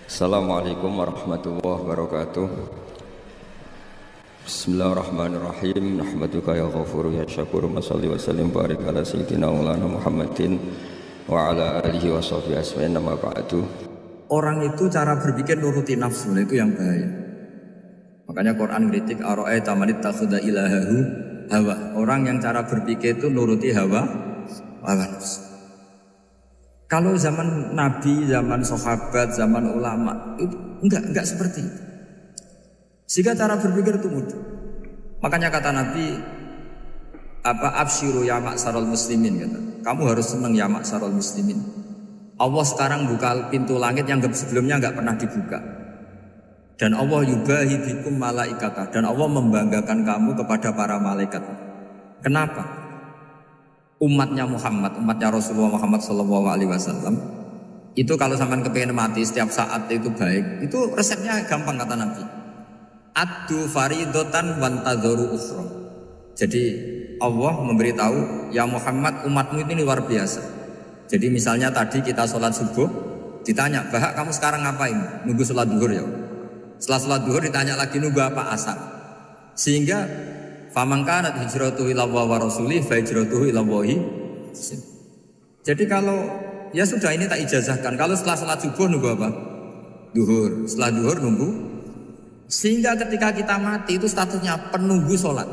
Assalamualaikum warahmatullahi wabarakatuh. Bismillahirrahmanirrahim. Nahmaduka ya ghafuru ya syakuru. Masalli wa sallim barik ala sayyidina maulana Muhammadin wa ala alihi wa sahbihi asma'in nama ba'du. Orang itu cara berpikir nuruti nafsu, itu yang bahaya. Makanya Quran kritik ara'aita man ittakhadha ilahahu hawa. Orang yang cara berpikir itu nuruti hawa nafsu. Kalau zaman Nabi, zaman sahabat, zaman ulama itu enggak seperti itu. Sehingga cara berpikir itu mudah. Makanya kata Nabi, absyiru ya ma'syaral muslimin, kata. Kamu harus senang ya ma'syaral muslimin. Allah sekarang buka pintu langit yang sebelumnya enggak pernah dibuka. Dan Allah yubahi bikum malaikata, dan Allah membanggakan kamu kepada para malaikat. Kenapa? Umatnya Muhammad, umatnya Rasulullah Muhammad SAW itu kalau sampean kepengen mati setiap saat itu baik, itu resepnya gampang kata Nabi. Addu faridotan wantadzoru ukhra. Jadi Allah memberitahu, ya Muhammad, umatmu ini luar biasa. Jadi misalnya tadi kita sholat subuh, ditanya, bahak kamu sekarang ngapain? Nunggu sholat duhur ya. Setelah sholat duhur ditanya lagi, nunggu apa asar. Sehingga faman kanat hijratuhu ila Allah wa rasulih fa hijratuhu ila Allah. Jadi kalau ya sudah ini tak ijazahkan. Kalau setelah salat subuh nunggu apa? Duhur. Setelah duhur nunggu. Sehingga ketika kita mati itu statusnya penunggu sholat.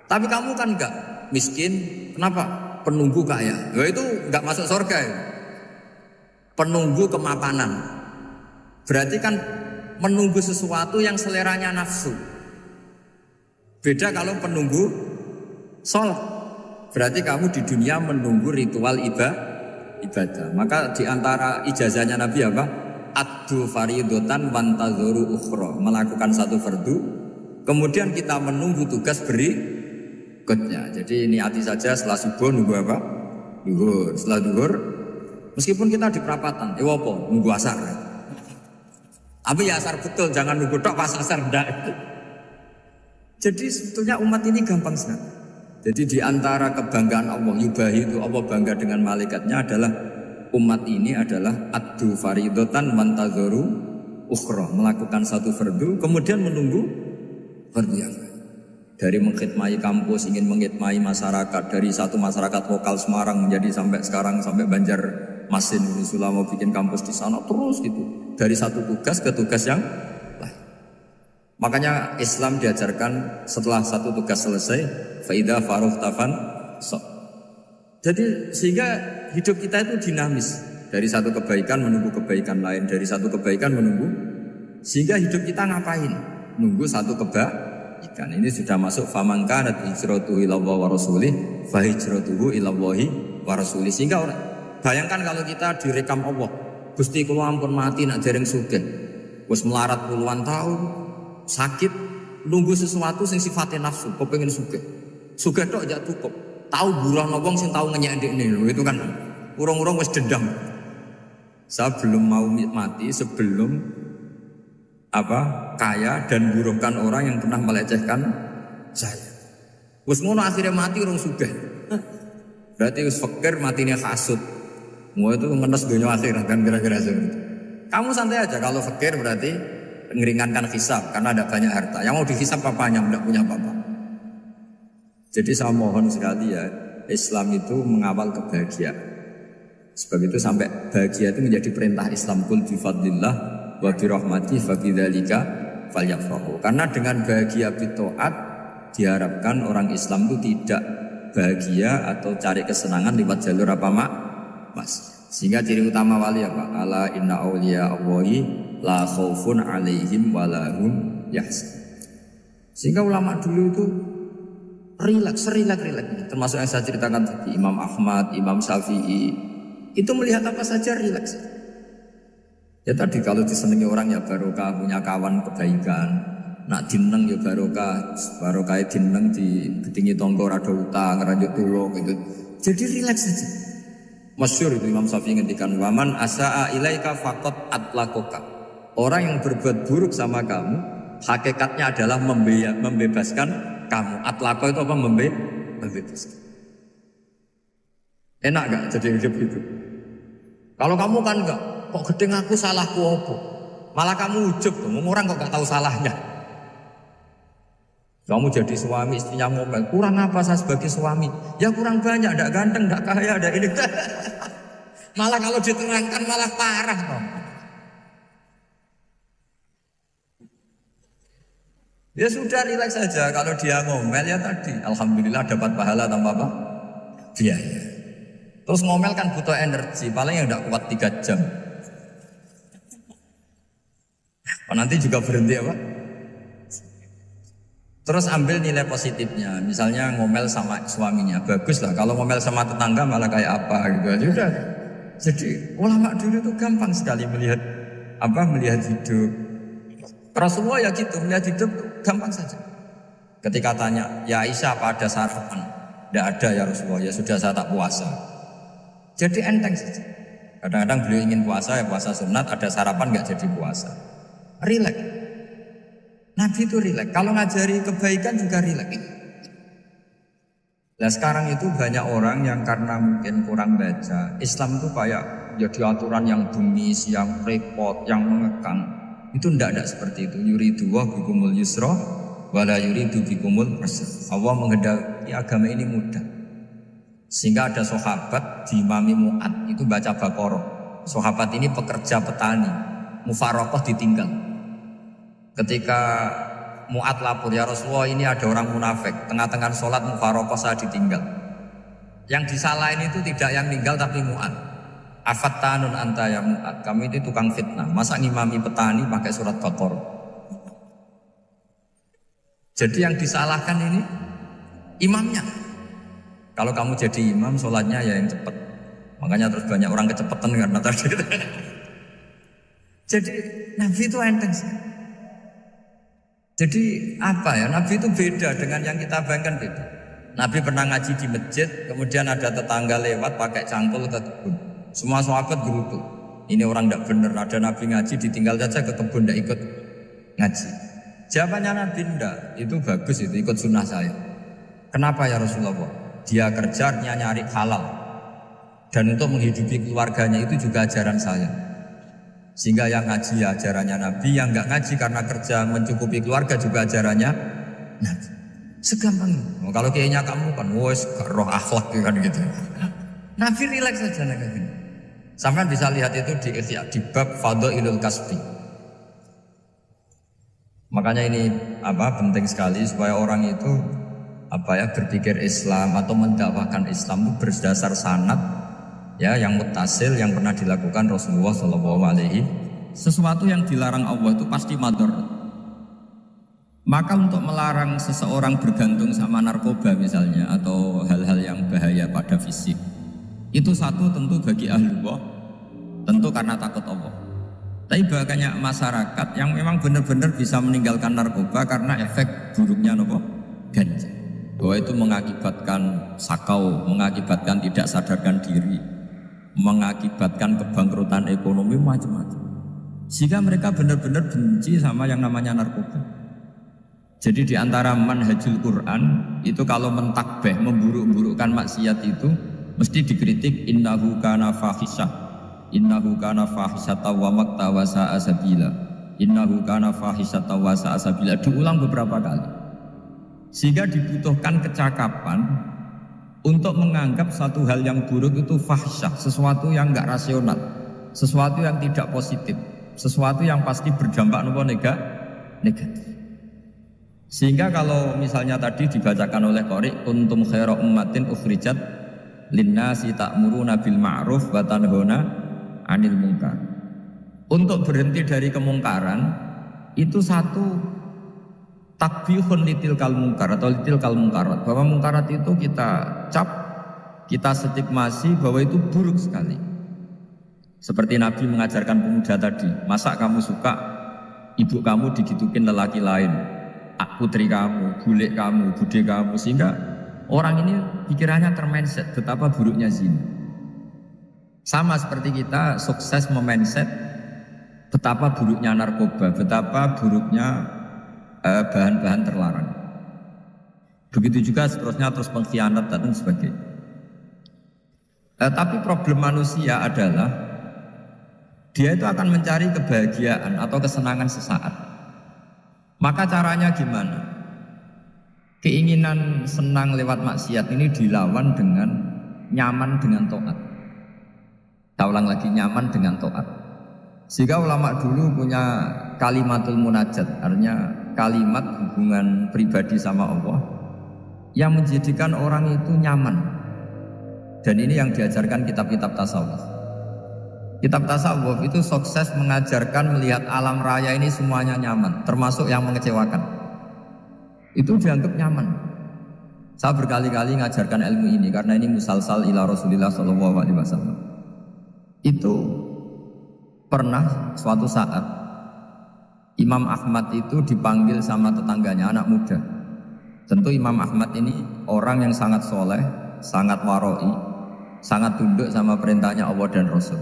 Tapi kamu kan enggak miskin. Kenapa? Penunggu kaya. Ya itu enggak masuk surga ya. Penunggu kemapanan. Berarti kan menunggu sesuatu yang seleranya nafsu. Beda kalau penunggu sholat. Berarti kamu di dunia menunggu ritual ibadah. Maka di antara ijazahnya Nabi apa? Addu faridotan wantadzoru ukhra. Melakukan satu fardu. Kemudian kita menunggu tugas berikutnya. Jadi niati saja setelah subuh nunggu apa? Duhur. Setelah duhur, meskipun kita di perapatan, apa? Nunggu asar. Tapi ya asar betul, jangan nunggu tok pas asar enggak. Jadi sebetulnya umat ini gampang sekali. Jadi di antara kebanggaan Allah, yubahi itu Allah bangga dengan malaikatnya adalah umat ini adalah addu faridotan wantadzoru ukhra, melakukan satu fardu kemudian menunggu fardu yang lain. Dari mengkhidmati kampus, ingin mengkhidmati masyarakat, dari satu masyarakat lokal Semarang menjadi sampai sekarang sampai Banjarmasin, Rasulullah mau bikin kampus di sana terus gitu. Dari satu tugas ke tugas yang makanya Islam diajarkan setelah satu tugas selesai, faida faruh tafan so. Jadi sehingga hidup kita itu dinamis, dari satu kebaikan menunggu kebaikan lain, dari satu kebaikan menunggu, sehingga hidup kita ngapain? Nunggu satu kebaikan. Ini sudah masuk faman kanat hijratuhu ila Allah wa rasulih fa hijratuhu ila Allah wa rasulih. Sehingga bayangkan kalau kita direkam Allah, Gusti kula ampun mati nak dereng sugih. Wis melarat puluhan tahun, sakit, nunggu sesuatu sing sifatnya nafsu, kepengin sugih. Sugih tok aja cukup. Tahu buruh wong sing tahu ngenyek ndekne lho, itu kan urung-urung wis dendam. Saya belum mau mati sebelum kaya dan buruhkan orang yang pernah melecehkan saya. Wis ngono akhirnya mati urung sugih. Berarti wis fakir matine hasud. Mau itu ngenes dunia akhirat kan kira-kira seperti itu. Kamu santai aja kalau fakir berarti meringankan hisab karena ada banyak harta. Yang mau dihisab papanya tidak punya apa-apa. Jadi saya mohon sekali ya, Islam itu mengawal kebahagiaan. Sebab itu sampai bahagia itu menjadi perintah Islam, kul bi fadlillah wa bi rahmati fa bidzalika falyafrahu. Karena dengan bahagia bi taat diharapkan orang Islam itu tidak bahagia atau cari kesenangan lewat jalur apa mas. Sehingga ciri utama wali apa? Ala inna awliya Allahi la khaufun alaihim walahum yahzanun. Sehingga ulama dulu itu rileks. Termasuk yang saya ceritakan tadi, Imam Ahmad, Imam Syafi'i, itu melihat apa saja rileks. Ya tadi kalau disenangi orang ya barokah, punya kawan kebaikan. Nak dineng ya barokah dineng di gedingi tonggo rada utang, ranjut tulo gitu. Jadi rileks saja. Masyhur itu Imam Syafi'i ngendikan, waman asaa ilaika faqat atlakoka. Orang yang berbuat buruk sama kamu, hakikatnya adalah membebaskan kamu. Atlako itu apa? Membebaskan. Enak gak jadi hidup itu? Kalau kamu kan enggak, kok gedeng aku salahku apa? Malah kamu ujub tuh, orang kok gak tahu salahnya. Kamu jadi suami, istrinya ngomel, kurang apa saya sebagai suami? Ya kurang banyak, ndak ganteng, ndak kaya, ndak ini. Malah kalau diterangkan malah parah toh. Ya sudah rileks saja, kalau dia ngomel ya tadi, alhamdulillah dapat pahala tanpa apa? Biaya. Terus ngomel kan butuh energi, paling yang ndak kuat 3 jam. Nanti juga berhenti apa? Terus ambil nilai positifnya, misalnya ngomel sama suaminya, bagus lah. Kalau ngomel sama tetangga malah kayak apa gitu aja udah. Jadi ulama dulu itu gampang sekali melihat hidup. Rasulullah ya gitu, melihat hidup gampang saja. Ketika tanya, ya Aisyah apa ada sarapan? Tidak ada ya Rasulullah, ya sudah saya tak puasa. Jadi enteng saja. Kadang-kadang beliau ingin puasa, ya puasa sunat, ada sarapan nggak jadi puasa. Rileks. Nabi itu rileks. Kalau ngajari kebaikan juga rileks. Nah sekarang itu banyak orang yang karena mungkin kurang baca, Islam itu kayak jadi aturan yang bungis, yang repot, yang mengekang. Itu tidak seperti itu. Yuridu wa bikumul yusra wala yuridu bikumul usra. Allah menghendaki agama ini mudah. Sehingga ada sahabat di Imami Mu'ad itu baca Baqarah. Sahabat ini pekerja petani, mufarokoh ditinggal. Ketika Mu'ad lapor, ya Rasulullah ini ada orang munafik, tengah-tengah sholat mufarokoh saya ditinggal. Yang disalahin itu tidak yang tinggal tapi Mu'ad. Afattanun anta ya Mu'ad, kamu itu tukang fitnah. Masa ngimami petani pakai surat Baqarah? Jadi yang disalahkan ini imamnya. Kalau kamu jadi imam, sholatnya ya yang cepat. Makanya terus banyak orang kecepatan karena tadi. Jadi Nabi itu enteng sih. Jadi apa ya, Nabi itu beda dengan yang kita bayangkan beda. Nabi pernah ngaji di masjid, kemudian ada tetangga lewat pakai cangkul ke kebun. Semua sahabat gerutu. Ini orang tidak benar, ada Nabi ngaji ditinggal saja ke kebun, tidak ikut ngaji. Jawabannya Nabi tidak, itu bagus itu ikut sunnah saya. Kenapa ya Rasulullah? Dia kerjanya nyari halal. Dan untuk menghidupi keluarganya itu juga ajaran saya. Sehingga yang ngaji ya ajarannya Nabi, yang nggak ngaji karena kerja mencukupi keluarga juga ajarannya Nabi. Segampang itu. Kalau kayaknya kamu kan, wes roh akhlak kan gitu. Nabi rileks saja kayak gini. Sampai bisa lihat itu di bab Fadhailul Kasbi. Makanya ini penting sekali supaya orang itu berpikir Islam atau mendakwahkan Islam itu berdasar sanad. Ya, yang mutasil yang pernah dilakukan Rasulullah SAW. Sesuatu yang dilarang Allah itu pasti madharat. Maka untuk melarang seseorang bergantung sama narkoba misalnya atau hal-hal yang bahaya pada fisik, itu satu tentu bagi ahlullah, tentu karena takut Allah. Tapi banyak masyarakat yang memang benar-benar bisa meninggalkan narkoba karena efek buruknya ganja. Bahwa itu mengakibatkan sakau, mengakibatkan tidak sadarkan diri, mengakibatkan kebangkrutan ekonomi macam-macam. Sehingga mereka benar-benar benci sama yang namanya narkoba. Jadi di antara manhajul Quran itu kalau mentakbih, memburuk-burukkan maksiat itu mesti dikritik innahu kana fahisah. Innahu kana fahisata wa maqta wa sa'a sabila. Innahu kana fahisata wa sa'a sabila. Diulang beberapa kali. Sehingga dibutuhkan kecakapan untuk menganggap satu hal yang buruk itu fahsyah, sesuatu yang enggak rasional, sesuatu yang tidak positif, sesuatu yang pasti berdampak negatif. Sehingga kalau misalnya tadi dibacakan oleh Qori, kuntum khaira ummatin ukhrijat linnasi ta'muruna bil ma'ruf wa tanhauna 'anil munkar. Untuk berhenti dari kemungkaran itu satu takbihun litilkal munkar atau litilkal munkarat, bahwa munkarat itu kita cap, kita stigmasi bahwa itu buruk sekali. Seperti Nabi mengajarkan pemuda tadi, masa kamu suka ibu kamu digitukin lelaki lain, putri kamu, bule kamu, bude kamu, sehingga orang ini pikirannya termindset betapa buruknya zina. Sama seperti kita sukses memindset betapa buruknya narkoba, betapa buruknya bahan-bahan terlarang. Begitu juga seterusnya, terus pengkhianat dan sebagainya. Tapi problem manusia adalah Dia itu akan mencari kebahagiaan atau kesenangan sesaat. Maka caranya gimana? Keinginan senang lewat maksiat ini dilawan dengan nyaman dengan taat. Saya ulang lagi, nyaman dengan taat. Sehingga ulama dulu punya kalimatul munajat, artinya kalimat hubungan pribadi sama Allah yang menjadikan orang itu nyaman. Dan ini yang diajarkan kitab-kitab tasawuf. Kitab tasawuf itu sukses mengajarkan melihat alam raya ini semuanya nyaman, termasuk yang mengecewakan. Itu dianggap nyaman. Saya berkali-kali mengajarkan ilmu ini karena ini musalsal ila Rasulillah SAW. Itu pernah suatu saat Imam Ahmad itu dipanggil sama tetangganya, anak muda. Tentu Imam Ahmad ini orang yang sangat soleh, sangat waroi, sangat tunduk sama perintahnya Allah dan Rasul.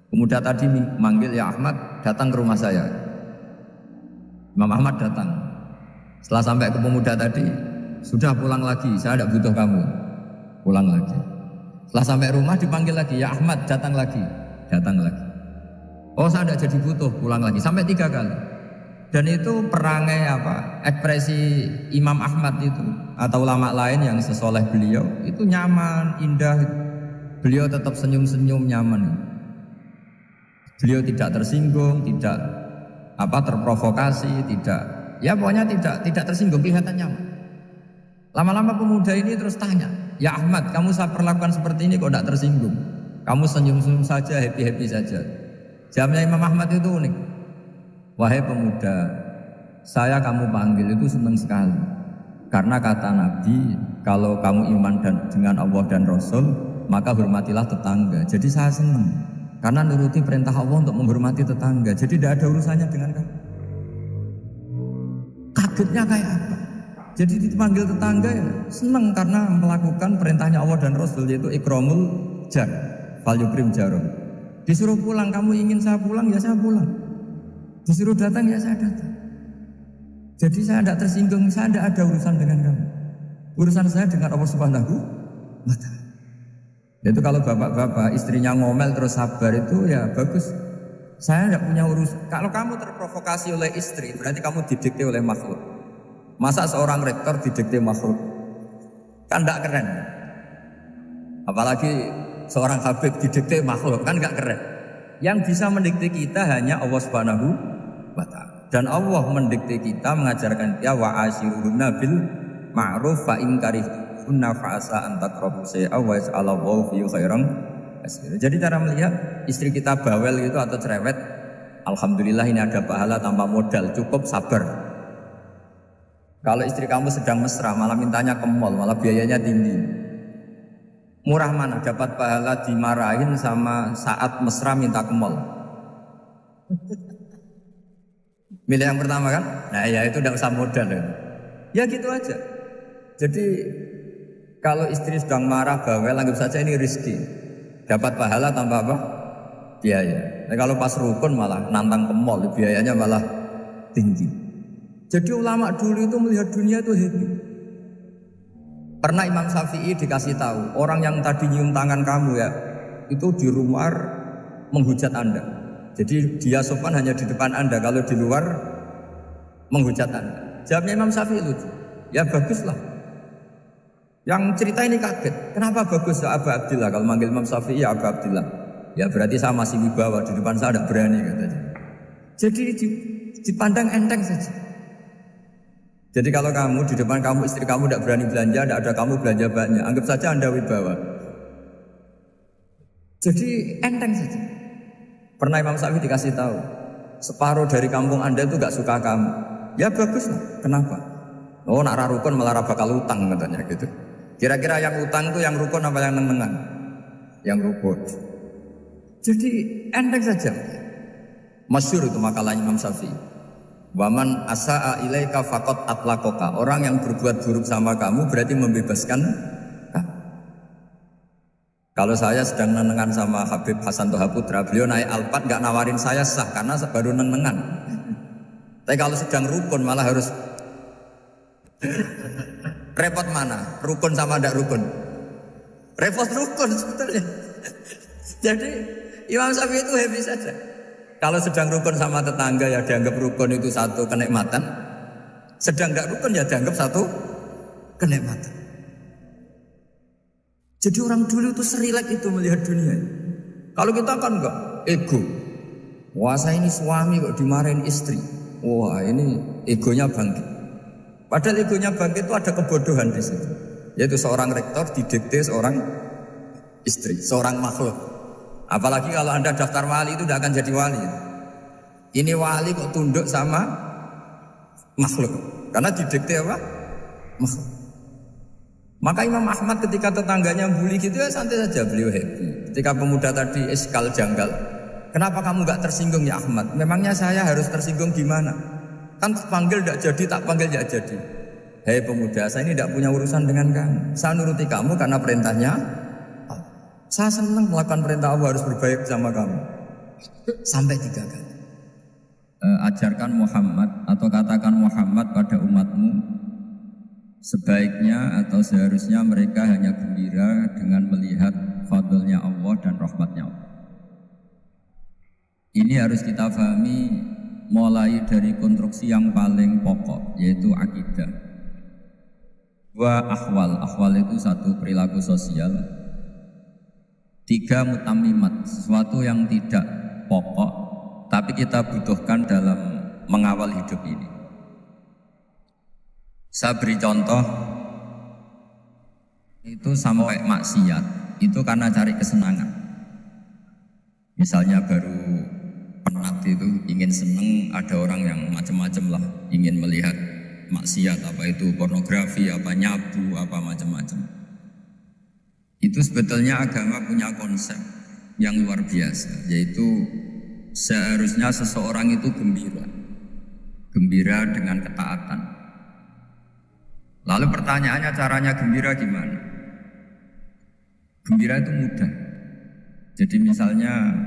Pemuda tadi manggil, ya Ahmad, datang ke rumah saya. Imam Ahmad datang. Setelah sampai ke pemuda tadi, sudah pulang lagi, saya tidak butuh kamu. Pulang lagi. Setelah sampai rumah dipanggil lagi, ya Ahmad, datang lagi. Datang lagi. Oh, saya tidak jadi butuh, pulang lagi. Sampai 3 kali. Dan itu perangai ekspresi Imam Ahmad itu atau ulama lain yang sesoleh beliau itu nyaman, indah. Beliau tetap senyum-senyum, nyaman. Beliau tidak tersinggung, tidak terprovokasi, pokoknya tidak tersinggung, kelihatan nyaman. Lama-lama pemuda ini terus tanya, ya Ahmad, kamu saya perlakukan seperti ini kok tidak tersinggung? Kamu senyum-senyum saja, happy-happy saja. Jawabnya Imam Ahmad itu unik. Wahai pemuda, saya kamu panggil itu senang sekali. Karena kata Nabi, kalau kamu iman dengan Allah dan Rasul, maka hormatilah tetangga. Jadi saya senang. Karena nuruti perintah Allah untuk menghormati tetangga. Jadi tidak ada urusannya dengan kamu. Kagetnya kayak apa? Jadi dipanggil tetangga ya senang karena melakukan perintahnya Allah dan Rasul, yaitu ikramul jar, fal yukrim jarum. Disuruh pulang, kamu ingin saya pulang, ya saya pulang. Disuruh datang, ya saya datang. Jadi saya tidak tersinggung, saya tidak ada urusan dengan kamu. Urusan saya dengan Allah Subhanahu wa Ta'ala. Itu kalau bapak-bapak istrinya ngomel terus sabar itu ya bagus. Saya tidak punya urusan. Kalau kamu terprovokasi oleh istri, berarti kamu didikte oleh makhluk. Masa seorang rektor didikte makhluk? Kan tidak keren. Apalagi seorang habib didikte makhluk, kan tidak keren. Yang bisa mendikte kita hanya Allah Subhanahu wa Ta'ala. Dan Allah mendikte kita, mengajarkan kita wa asyiruhunna bil ma'ruf fa in karihtunna fa asa an takrahu shay'a wa yas'alallahu fi khairan. Jadi cara melihat istri kita bawel gitu atau cerewet, alhamdulillah ini ada pahala tanpa modal, cukup sabar. Kalau istri kamu sedang mesra malah mintanya ke mall, malah biayanya tinggi. Murah mana dapat pahala dimarahin sama saat mesra minta ke mall? Milih yang pertama kan? Nah ya itu tidak usah modal ya gitu aja. Jadi kalau istri sedang marah bawel, anggap saja ini rezeki. Dapat pahala tanpa apa? Biaya. Nah, kalau pas rukun malah nantang ke mall, biayanya malah tinggi. Jadi ulama dulu itu melihat dunia itu happy. Pernah Imam Syafi'i dikasih tahu, orang yang tadi nyium tangan kamu ya, itu di rumah menghujat Anda. Jadi dia sopan hanya di depan Anda, kalau di luar menghujat Anda. Jawabnya Imam Syafi'i lucu. Ya baguslah. Yang cerita ini kaget. Kenapa bagus ya Abu Abdillah? Kalau manggil Imam Syafi'i ya Abu Abdillah. Ya berarti saya masih wibawa, di depan saya tidak berani katanya. Jadi dipandang enteng saja. Jadi kalau kamu di depan kamu istri kamu tidak berani belanja, tidak ada kamu belanja banyak, anggap saja Anda wibawa. Jadi enteng saja. Pernah Imam Syafi'i dikasih tahu, separuh dari kampung Anda itu gak suka kamu. Ya bagus lah. Kenapa? Oh nak rarukun malah bakal utang katanya gitu. Kira-kira yang utang itu yang rukun apa yang nengan? Yang rukun. Jadi enteng saja. Masyhur itu makalahnya Imam Syafi'i. Waman asa'a ilaika faqad atlaqaka. Orang yang berbuat buruk sama kamu berarti membebaskan kamu. Kalau saya sedang nenengan sama Habib Hasan Toha Putra, beliau naik Alphard gak nawarin saya sah karena baru nenengan. Tapi kalau sedang rukun malah harus repot mana? Rukun sama tidak rukun? Repot rukun sebetulnya. Jadi Imam Syafi'i itu happy saja. Kalau sedang rukun sama tetangga ya dianggap rukun itu satu kenikmatan. Sedang nggak rukun ya dianggap satu kenikmatan. Jadi orang dulu itu serilek itu melihat dunia. Kalau kita kan enggak, ego. Wah saya ini suami kok dimarahin istri. Wah ini egonya bangkit. Padahal egonya bangkit itu ada kebodohan di situ. Yaitu seorang rektor didikte seorang istri, seorang makhluk. Apalagi kalau Anda daftar wali itu tidak akan jadi wali. Ini wali kok tunduk sama makhluk. Karena didikte apa? Makhluk. Maka Imam Ahmad ketika tetangganya bully gitu ya santai saja, beliau happy. Ketika pemuda tadi eskal janggal, kenapa kamu gak tersinggung ya Ahmad? Memangnya saya harus tersinggung gimana? Kan panggil tidak jadi, tak panggil tidak jadi. Hei pemuda, saya ini tidak punya urusan dengan kamu. Saya nuruti kamu karena perintahnya. Saya senang melakukan perintah Allah, harus berbaik sama kamu. Sampai 3 kali. Ajarkan Muhammad atau katakan Muhammad pada umatmu, sebaiknya atau seharusnya mereka hanya gembira dengan melihat fadlnya Allah dan rahmatnya Allah. Ini harus kita pahami mulai dari konstruksi yang paling pokok, yaitu akidah. 2 ahwal itu 1 perilaku sosial. 3 mutammimat, sesuatu yang tidak pokok tapi kita butuhkan dalam mengawal hidup ini. Saya beri contoh, itu sampai maksiat itu karena cari kesenangan. Misalnya baru penat itu ingin seneng, ada orang yang macam-macam lah, ingin melihat maksiat, apa itu pornografi, apa nyabu, apa macam-macam. Itu sebetulnya agama punya konsep yang luar biasa, yaitu seharusnya seseorang itu gembira dengan ketaatan. Lalu pertanyaannya caranya gembira gimana? Gembira itu mudah. Jadi misalnya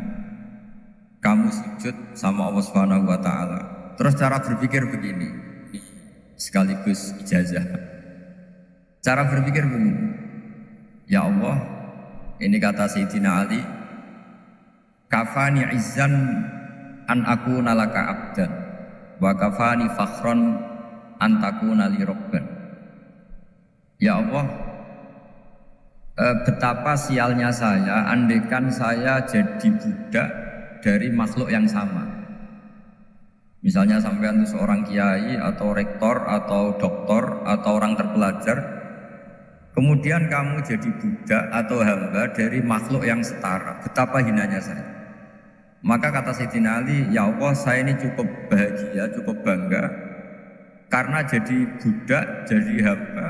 kamu sujud sama Allah Subhanahu wa taala. Terus cara berpikir begini. Sekaligus ijazah. Cara berpikir begini. Ya Allah, ini kata Sayyidina Ali, kafani izzan an akuna laka abdan wa kafani fakhron an takuna li rabban. Ya Allah, betapa sialnya saya andaikan saya jadi budak dari makhluk yang sama. Misalnya sampean itu seorang kiai atau rektor atau doktor atau orang terpelajar, kemudian kamu jadi budak atau hamba dari makhluk yang setara. Betapa hinanya saya. Maka kata Sayyidina Ali, ya Allah saya ini cukup bahagia, cukup bangga karena jadi budak, jadi hamba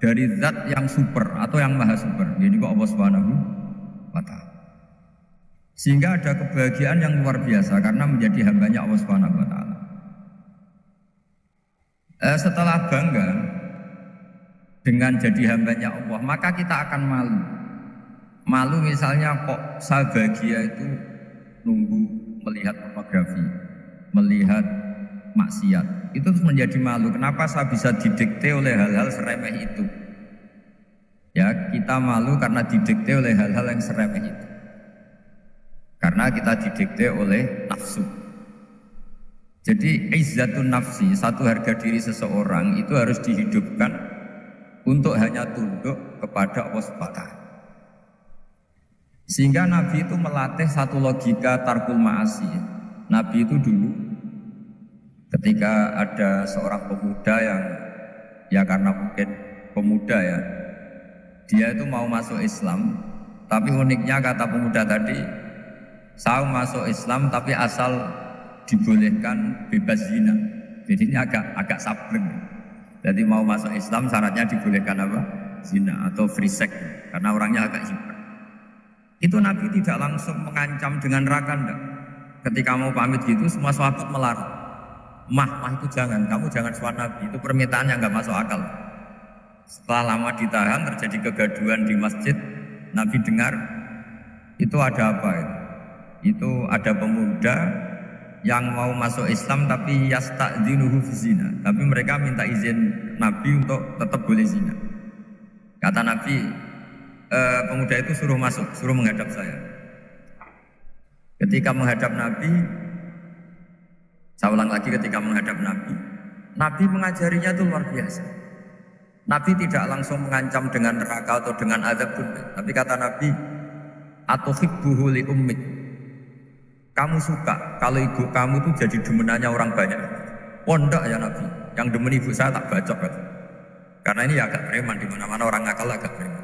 dari zat yang super atau yang maha super. Ini kok Allah Subhanahu wa ta'ala. Sehingga ada kebahagiaan yang luar biasa karena menjadi hambanya Allah Subhanahu wa ta'ala. Setelah bangga dengan jadi hambanya Allah, maka kita akan malu. Malu misalnya kok saya bahagia itu nunggu melihat pornografi, melihat maksiat. Itu menjadi malu. Kenapa saya bisa didikte oleh hal-hal seremeh itu? Ya, kita malu karena didikte oleh hal-hal yang seremeh itu. Karena kita didikte oleh nafsu. Jadi izzatun nafsi, satu harga diri seseorang itu harus dihidupkan untuk hanya tunduk kepada Allah Subhanahu. Sehingga Nabi itu melatih satu logika tarkul ma'asi. Nabi itu dulu ketika ada seorang pemuda yang ya karena mungkin pemuda ya, dia itu mau masuk Islam, tapi uniknya kata pemuda tadi, saya masuk Islam tapi asal dibolehkan bebas zina. Jadi ini agak sableng. Jadi mau masuk Islam syaratnya dibolehkan apa? Zina atau free sex, karena orangnya agak hiper. Itu Nabi tidak langsung mengancam dengan neraka enggak. Ketika mau pamit gitu semua sahabat melarang. Mah itu jangan, kamu jangan suara Nabi, itu permintaan yang nggak masuk akal. Setelah lama ditahan terjadi kegaduhan di masjid, Nabi dengar itu ada apa itu? Itu ada pemuda yang mau masuk Islam tapi yasta'dzinuhu fi zina, tapi mereka minta izin Nabi untuk tetap boleh zina. Kata Nabi, pemuda itu suruh masuk, suruh menghadap saya. Ketika menghadap Nabi, saya ulang lagi, ketika menghadap Nabi, Nabi mengajarinya itu luar biasa. Nabi tidak langsung mengancam dengan neraka atau dengan azab pun, tapi kata Nabi, atuhibbuhu li ummik. Kamu suka kalau ibu kamu itu jadi demenannya orang banyak? Oh enggak ya Nabi, yang demen ibu saya tak bacok kan? Karena ini ya agak preman, di mana-mana orang nakal agak preman.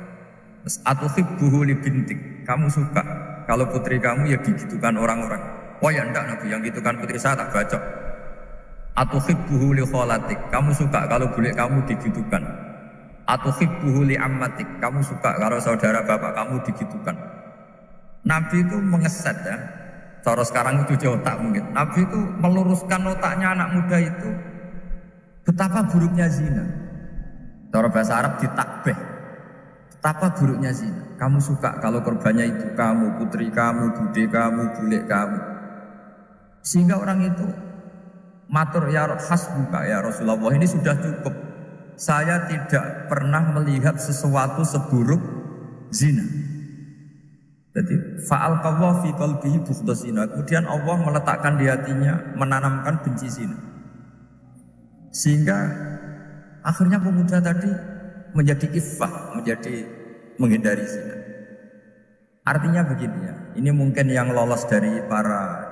Terus atuhibbuhu li bintik. Kamu suka kalau putri kamu ya digitukan orang-orang? Oh ya enggak Nabi, yang gitukan putri saya tak bacok. Atuhibbuhu li kholatik. Kamu suka kalau bule kamu digitukan? Atuhibbuhu li ammatik. Kamu suka kalau saudara bapak kamu digitukan? Nabi itu mengeset ya. Cara sekarang itu otak mungkin. Nabi itu meluruskan otaknya anak muda itu. Betapa buruknya zina. Cara bahasa Arab ditakbih. Betapa buruknya zina. Kamu suka kalau korbannya ibu kamu, putri kamu, bude kamu, bule kamu. Sehingga orang itu matur ya hasbuka ya Rasulullah, ini sudah cukup. Saya tidak pernah melihat sesuatu seburuk zina. Jadi fa'al qawwa fi qalbihi bughda zina. Kemudian Allah meletakkan di hatinya, menanamkan benci zina. Sehingga akhirnya pemuda tadi menjadi iffah, menjadi menghindari zina. Artinya begini ya, ini mungkin yang lolos dari para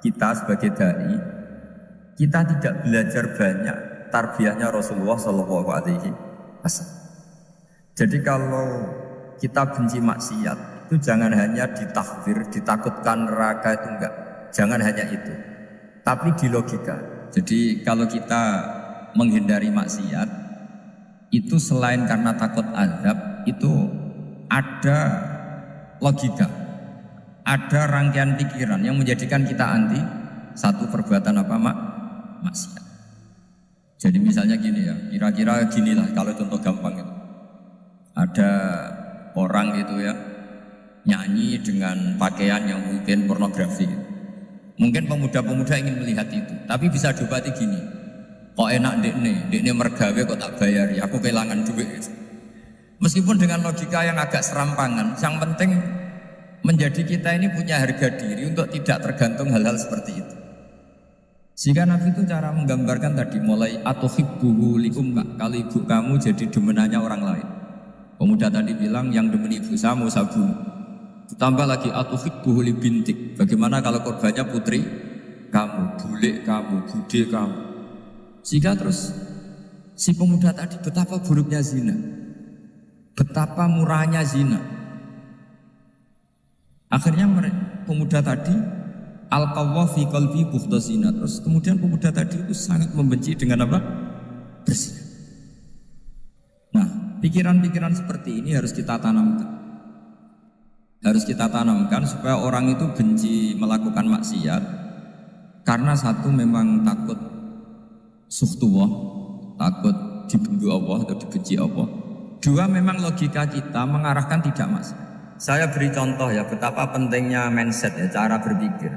kita sebagai dai, kita tidak belajar banyak tarbiyahnya Rasulullah Shallallahu Alaihi Wasallam. Jadi kalau kita benci maksiat, itu jangan hanya ditakfir, ditakutkan neraka, itu enggak. Jangan hanya itu, tapi di logika. Jadi kalau kita menghindari maksiat, itu selain karena takut azab, itu ada logika, ada rangkaian pikiran yang menjadikan kita anti satu perbuatan apa maksiat. Jadi misalnya gini ya, kira-kira ginilah kalau contoh gampang itu. Ada orang gitu ya, nyanyi dengan pakaian yang mungkin pornografi. Mungkin pemuda-pemuda ingin melihat itu, tapi bisa diobati gini. Kok enak dekne mergawe kok tak bayari, aku kehilangan duit. Meskipun dengan logika yang agak serampangan, yang penting menjadi kita ini punya harga diri untuk tidak tergantung hal-hal seperti itu. Sehingga Nabi itu cara menggambarkan tadi mulai atuhibbuhu li ummik, kalau ibu kamu jadi demenannya orang lain. Pemuda tadi bilang yang demen ibu saya mau sabu. Ditambah lagi atuhibbuhu li bintik. Bagaimana kalau korbannya putri kamu, bule kamu, bude kamu. Sehingga terus si pemuda tadi betapa buruknya zina, betapa murahnya zina. Akhirnya pemuda tadi al-qawwa fi qalbi bughda zina. Terus kemudian pemuda tadi itu sangat membenci dengan apa? Berzina. Nah, pikiran-pikiran seperti ini harus kita tanamkan. Harus kita tanamkan supaya orang itu benci melakukan maksiat karena satu memang takut suhtullah, takut dibenci Allah atau dibenci Allah. Dua, memang logika kita mengarahkan tidak maksiat. Saya beri contoh ya betapa pentingnya mindset ya, cara berpikir.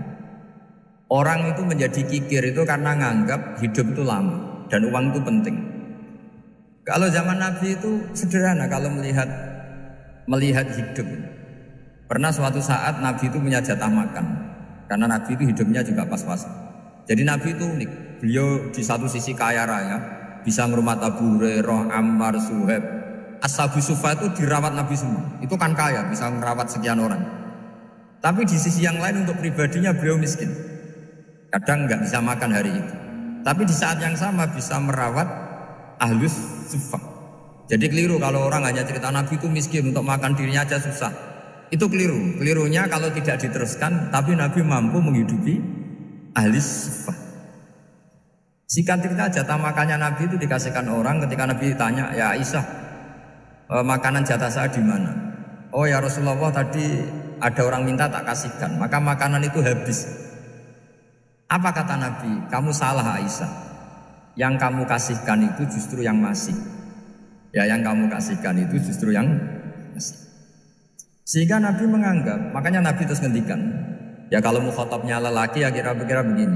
Orang itu menjadi kikir itu karena nganggap hidup itu lama dan uang itu penting. Kalau zaman Nabi itu sederhana kalau melihat hidup. Pernah suatu saat Nabi itu punya jatah makan, karena Nabi itu hidupnya juga pas-pasan. Jadi Nabi itu unik. Beliau di satu sisi kaya raya, bisa ngerumat Abu Hurairah, Ammar, Suhaib. Ashabu Sufa itu dirawat Nabi semua. Itu kan kaya, bisa merawat sekian orang. Tapi di sisi yang lain untuk pribadinya beliau miskin. Kadang nggak bisa makan hari itu. Tapi di saat yang sama bisa merawat Ahlus Sufa. Jadi keliru kalau orang hanya cerita Nabi itu miskin, untuk makan dirinya aja susah. Itu keliru. Kelirunya kalau tidak diteruskan, tapi Nabi mampu menghidupi ahli sufa. Singkat cerita jatah makannya Nabi itu dikasihkan orang. Ketika Nabi ditanya, ya Aisyah, makanan jatah saya di mana? Oh ya Rasulullah, tadi ada orang minta tak kasihkan, maka makanan itu habis. Apa kata Nabi? Kamu salah Aisyah. Yang kamu kasihkan itu justru yang masih. Ya yang kamu kasihkan itu justru yang masih. Sehingga Nabi menganggap, makanya Nabi terus ngendikan, ya kalau mukhatabnya lelaki ya kira-kira begini.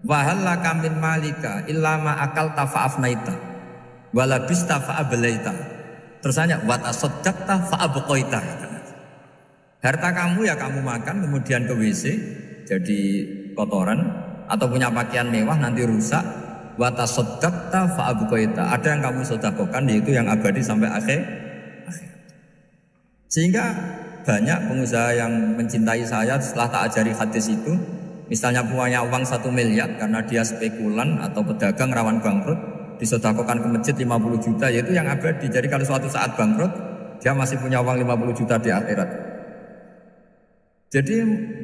Wahal laka min malika illa ma akalta fa'afnaita walabista fa'ablaita. Terus hanya wa tasaddaqta fa'abqaita. Harta kamu ya kamu makan kemudian ke WC jadi kotoran, atau punya pakaian mewah nanti rusak. Wa tasaddaqta fa abqaita. Ada yang kamu sedekahkan yaitu yang abadi sampai akhir. Sehingga banyak pengusaha yang mencintai saya setelah tak ajari hadis itu, misalnya punya uang 1 miliar karena dia spekulan atau pedagang rawan bangkrut, disedekahkan ke masjid 50 juta, yaitu yang abadi. Jadi kalau suatu saat bangkrut, dia masih punya uang 50 juta di akhirat. Jadi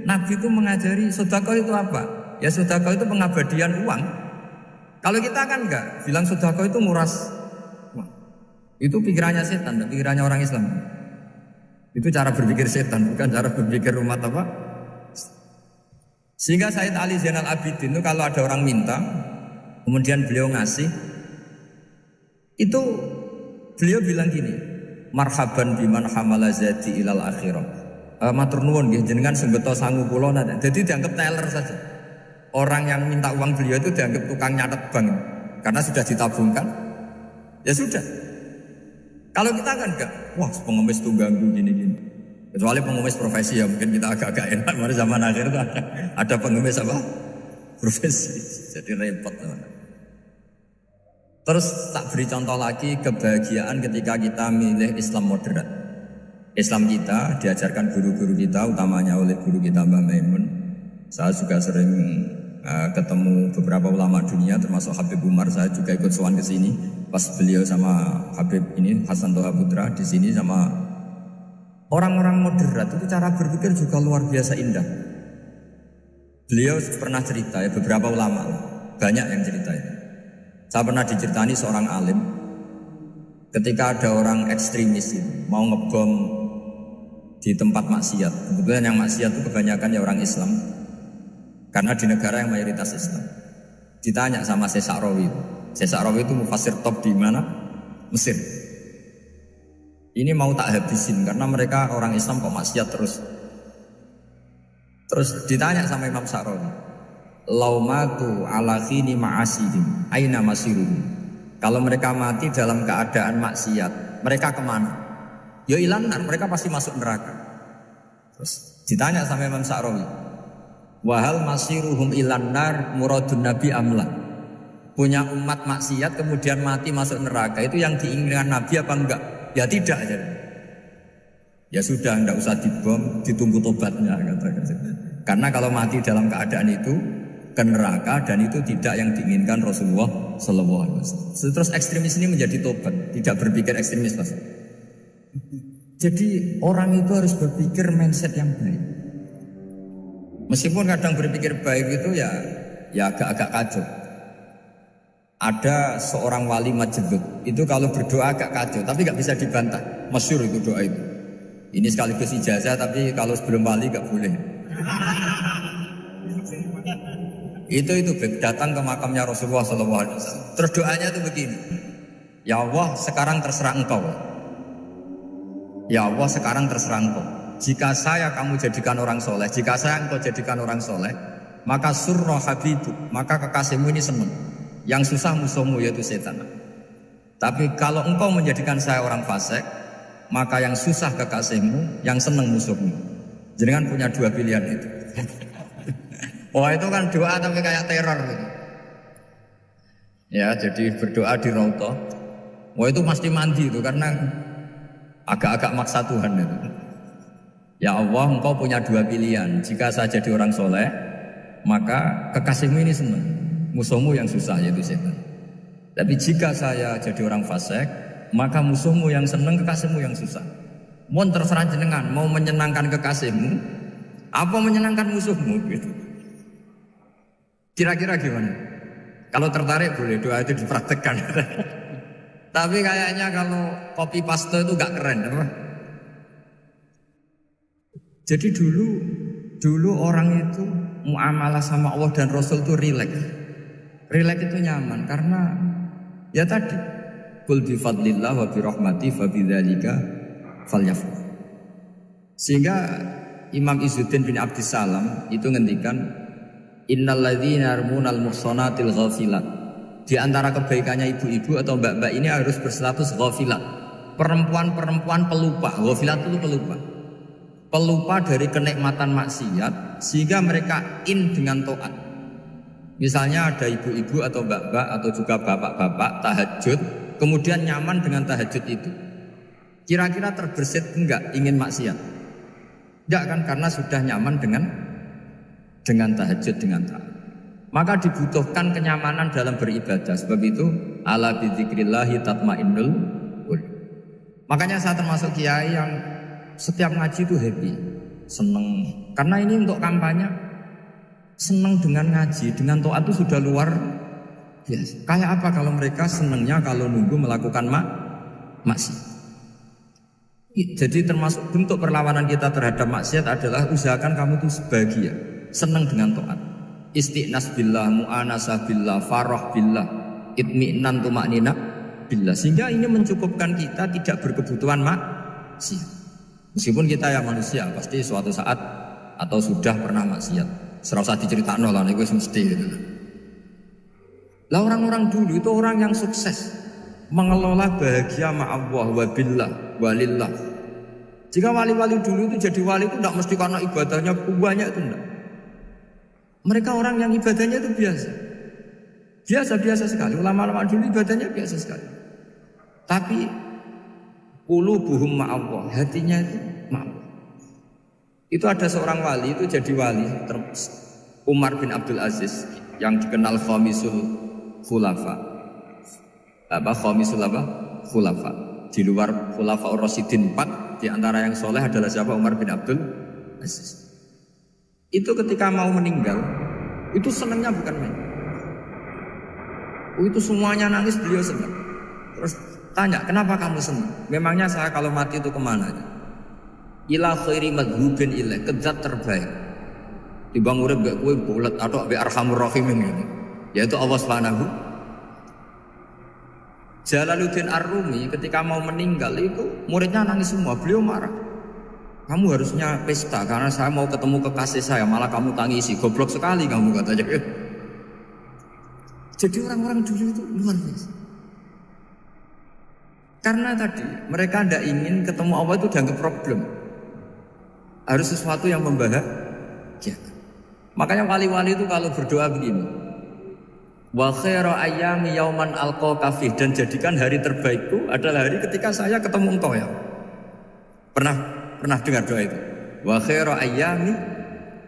Nabi itu mengajari sedekah itu apa? Ya sedekah itu pengabadian uang. Kalau kita kan enggak, bilang sedekah itu nguras uang. Itu pikirannya setan, pikirannya orang Islam. Itu cara berpikir setan, bukan cara berpikir umat apa. Sehingga Sayyid Ali Zainal Abidin itu kalau ada orang minta, kemudian beliau ngasih, itu beliau bilang gini, marhaban biman hamala zati ilal akhirah. Matur nuwun nggih jenengan sembeta sangu kula nate. Jadi dianggap teller saja. Orang yang minta uang beliau itu dianggap tukang nyatet bank karena sudah ditabungkan. Ya sudah. Kalau kita kan enggak, wah pengemis tuh ganggu gini-gini. Kecuali pengemis profesi ya mungkin kita agak-agak enak. Mari zaman akhir itu ada pengemis apa? Profesi. Jadi repot. Terus tak beri contoh lagi kebahagiaan ketika kita milih Islam moderat. Islam kita diajarkan guru-guru kita, utamanya oleh guru kita Mbah Maimun. Saya juga sering ketemu beberapa ulama dunia, termasuk Habib Umar. Saya juga ikut sowan ke sini pas beliau sama Habib ini Hasan Toha Putra di sini sama orang-orang moderat. Itu cara berpikir juga luar biasa indah. Beliau pernah cerita ya, beberapa ulama banyak yang cerita ya. Saya pernah diceritani seorang alim ketika ada orang ekstremis mau ngebom di tempat maksiat. Kebetulan yang maksiat itu kebanyakan ya orang Islam, karena di negara yang mayoritas Islam. Ditanya sama Syekh Sa'rawi. Syekh Sa'rawi itu mufasir top di mana? Mesir. Ini mau tak habisin karena mereka orang Islam kok maksiat terus. Terus ditanya sama Imam Sa'rawi, laumatu ala khini ma'asihim aina masiruhum. Kalau mereka mati dalam keadaan maksiat, mereka kemana? Ya ilanar, mereka pasti masuk neraka. Terus ditanya sama Imam Sa'rawi, wahal masiruhum ilanar muradun nabi amla. Punya umat maksiat kemudian mati masuk neraka, itu yang diinginkan Nabi apa enggak? Ya tidak aja. Ya sudah, enggak usah dibom, ditunggu tobatnya katakan. Karena kalau mati dalam keadaan itu ke neraka, dan itu tidak yang diinginkan Rasulullah Sallallahu Alaihi Wasallam. Terus ekstremis ini menjadi tobat, tidak berpikir ekstremis Mas. Jadi orang itu harus berpikir mindset yang baik. Meskipun kadang berpikir baik itu ya agak-agak kacau. Ada seorang wali Majnun itu kalau berdoa agak kacau, tapi nggak bisa dibantah. Masyhur itu doa itu. Ini sekaligus ijazah, tapi kalau sebelum wali nggak boleh. Itu datang ke makamnya Rasulullah SAW. Terus doanya itu begini, ya Allah sekarang terserah engkau. Ya Allah sekarang terserah engkau. Jika saya kamu jadikan orang soleh, jika saya engkau jadikan orang soleh, maka surra habibu, maka kekasihmu ini senang. Yang susah musuhmu yaitu setan. Tapi kalau engkau menjadikan saya orang fasik, maka yang susah kekasihmu, yang senang musuhmu. Jangan punya dua pilihan itu. Wah itu kan doa tapi kayak teror. Ya jadi berdoa di Raudhah. Wah itu pasti mandi itu karena agak-agak maksa Tuhan itu. Ya Allah, engkau punya dua pilihan. Jika saya jadi orang soleh, maka kekasihmu ini senang, musuhmu yang susah yaitu setan. Tapi jika saya jadi orang fasik, maka musuhmu yang senang, kekasihmu yang susah. Mohon terserah jenengan, mau menyenangkan kekasihmu apa menyenangkan musuhmu gitu. Kira-kira gimana? Kalau tertarik boleh doa itu dipraktekkan. Tapi kayaknya kalau copy paste itu gak keren apa? Jadi dulu orang itu muamalah sama Allah dan Rasul itu rileks. Rileks itu nyaman karena ya tadi qul bi fadlillah wa bi rahmati fa bidzalika falyafrah. Sehingga Imam Izzuddin bin Abdissalam itu ngendikan innal ladzina yarmunal muhsanatil ghafilat. Di antara kebaikannya ibu-ibu atau mbak-mbak ini harus berstatus ghafilat. Perempuan-perempuan pelupa. Ghafilat itu pelupa. pelupa dari kenikmatan maksiat sehingga mereka in dengan taat. Misalnya ada ibu-ibu atau mbak-mbak atau juga bapak-bapak tahajud, kemudian nyaman dengan tahajud itu. Kira-kira terbersit enggak ingin maksiat? Enggak kan, karena sudah nyaman dengan tahajud, dengan taat. Maka dibutuhkan kenyamanan dalam beribadah. Sebab itu ala bidzikrillahi tatmainnul qulub. Makanya saya termasuk kiai yang setiap ngaji itu happy, seneng. Karena ini untuk kampanye, seneng dengan ngaji, dengan taat itu sudah luar biasa. Kayak apa kalau mereka senengnya kalau nunggu melakukan maksiat. Jadi termasuk bentuk perlawanan kita terhadap maksiat adalah usahakan kamu itu sebahagia, senang dengan taat. Istiqnas billah, mu'anasah billah, farah billah, itmi'nan tumaknina billah. Sehingga ini mencukupkan kita tidak berkebutuhan maksiat. Meskipun kita ya manusia, pasti suatu saat atau sudah pernah maksiat. Serasa diceritakan lah, itu mesti gitu. Lah orang-orang dulu itu orang yang sukses mengelola bahagia ma'allah wa billah walillah. Jika wali-wali dulu itu jadi wali itu tidak mesti karena ibadahnya banyak, itu enggak. Mereka orang yang ibadahnya itu biasa. Biasa-biasa sekali. Ulama-ulama dulu ibadahnya biasa sekali. Tapi qulubuhum ma'allah, hatinya itu ma'allah. Itu ada seorang wali itu jadi wali, Umar bin Abdul Aziz yang dikenal khamisul khulafa. Khamisul khulafa. Di luar khulafa Rasyidin 4, di antara yang soleh adalah siapa? Umar bin Abdul Aziz. Itu ketika mau meninggal, itu senangnya bukan main. Itu semuanya nangis, beliau senang. Terus tanya, kenapa kamu senang? Memangnya saya kalau mati itu kemana? Ila khairi madhubin ilaih, ke zat terbaik. Dibang urip gak kue bulat atau bi arhamur rahimin gitu. Yaitu Allah Subhanahu. Jalaluddin Ar-Rumi ketika mau meninggal itu muridnya nangis semua, beliau marah. Kamu harusnya pesta karena saya mau ketemu kekasih saya, malah kamu tangisi, goblok sekali kamu katanya. Jadi orang-orang dulu itu luar biasa. Karena tadi mereka tidak ingin ketemu Allah itu dianggap problem. Harus sesuatu yang membahagiakan. Makanya wali-wali itu kalau berdoa begini, wa khairu ayyami yauman alqa fih, dan jadikan hari terbaikku adalah hari ketika saya ketemu engkau ya. Pernah dengar doa itu? Wa khairu ayyami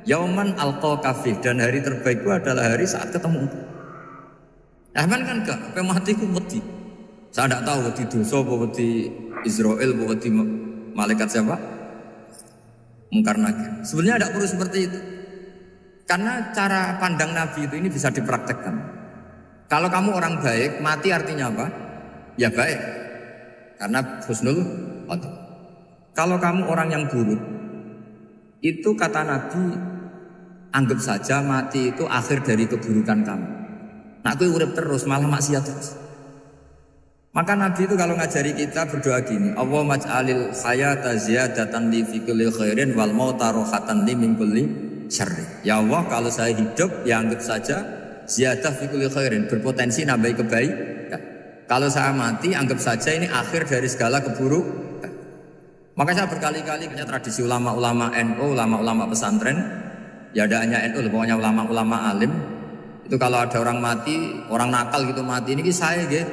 yauman alqa fih, dan hari terbaikku adalah hari saat ketemu engkau. Aman kan enggak? Sampai mati ku wedi. Saya tidak tahu wedi dosa apa wedi Israel apa wedi malaikat siapa? Mungkar Nakir. Sebenarnya tidak perlu seperti itu. Karena cara pandang Nabi itu ini bisa dipraktekkan. Kalau kamu orang baik, mati artinya apa? Ya baik. Karena husnul khotimah. Kalau kamu orang yang buruk, itu kata Nabi, anggap saja mati itu akhir dari keburukan kamu. Nah, aku urip terus, malah maksiat terus. Maka Nabi itu kalau ngajari kita berdoa gini, Allahumma maj'alil hayata ziyadatan li fi kulli khairin wal mauta rohatan li min kulli syarri. Ya Allah, kalau saya hidup, ya anggap saja ziyadah fi kulli khairin, berpotensi nambahi kebaikan. Kalau saya mati, anggap saja ini akhir dari segala keburukan. Maka saya berkali-kali punya tradisi ulama-ulama NU, ulama-ulama pesantren, ya ada hanya NU, pokoknya ulama-ulama alim. Itu kalau ada orang mati, orang nakal gitu mati, ini saya gitu,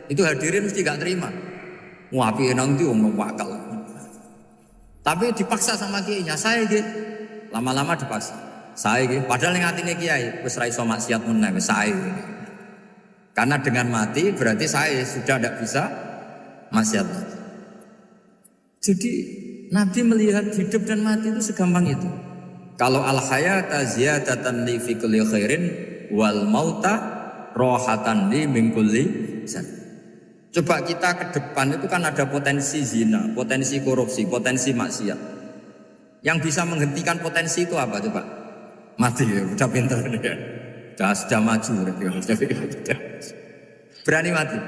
itu hadirin mesti gak terima. Wapi nanti omong wakal. Tapi dipaksa sama kiainya, saya gitu, lama-lama dipaksa. Saya gitu, padahal yang hatinya kiai, wis ra iso maksiat meneh, saya gitu. Karena dengan mati berarti saya sudah tidak bisa maksiat lagi. Jadi Nabi melihat hidup dan mati itu segampang itu. Kalau al-hayata ziyadatan li fi kulli khairin wal mauta rohatan li min kulli syarr. Coba kita ke depan itu kan ada potensi zina, potensi korupsi, potensi maksiat. Yang bisa menghentikan potensi itu apa coba? Mati ya, udah pintar ya. Sudah maju ya. Berani mati?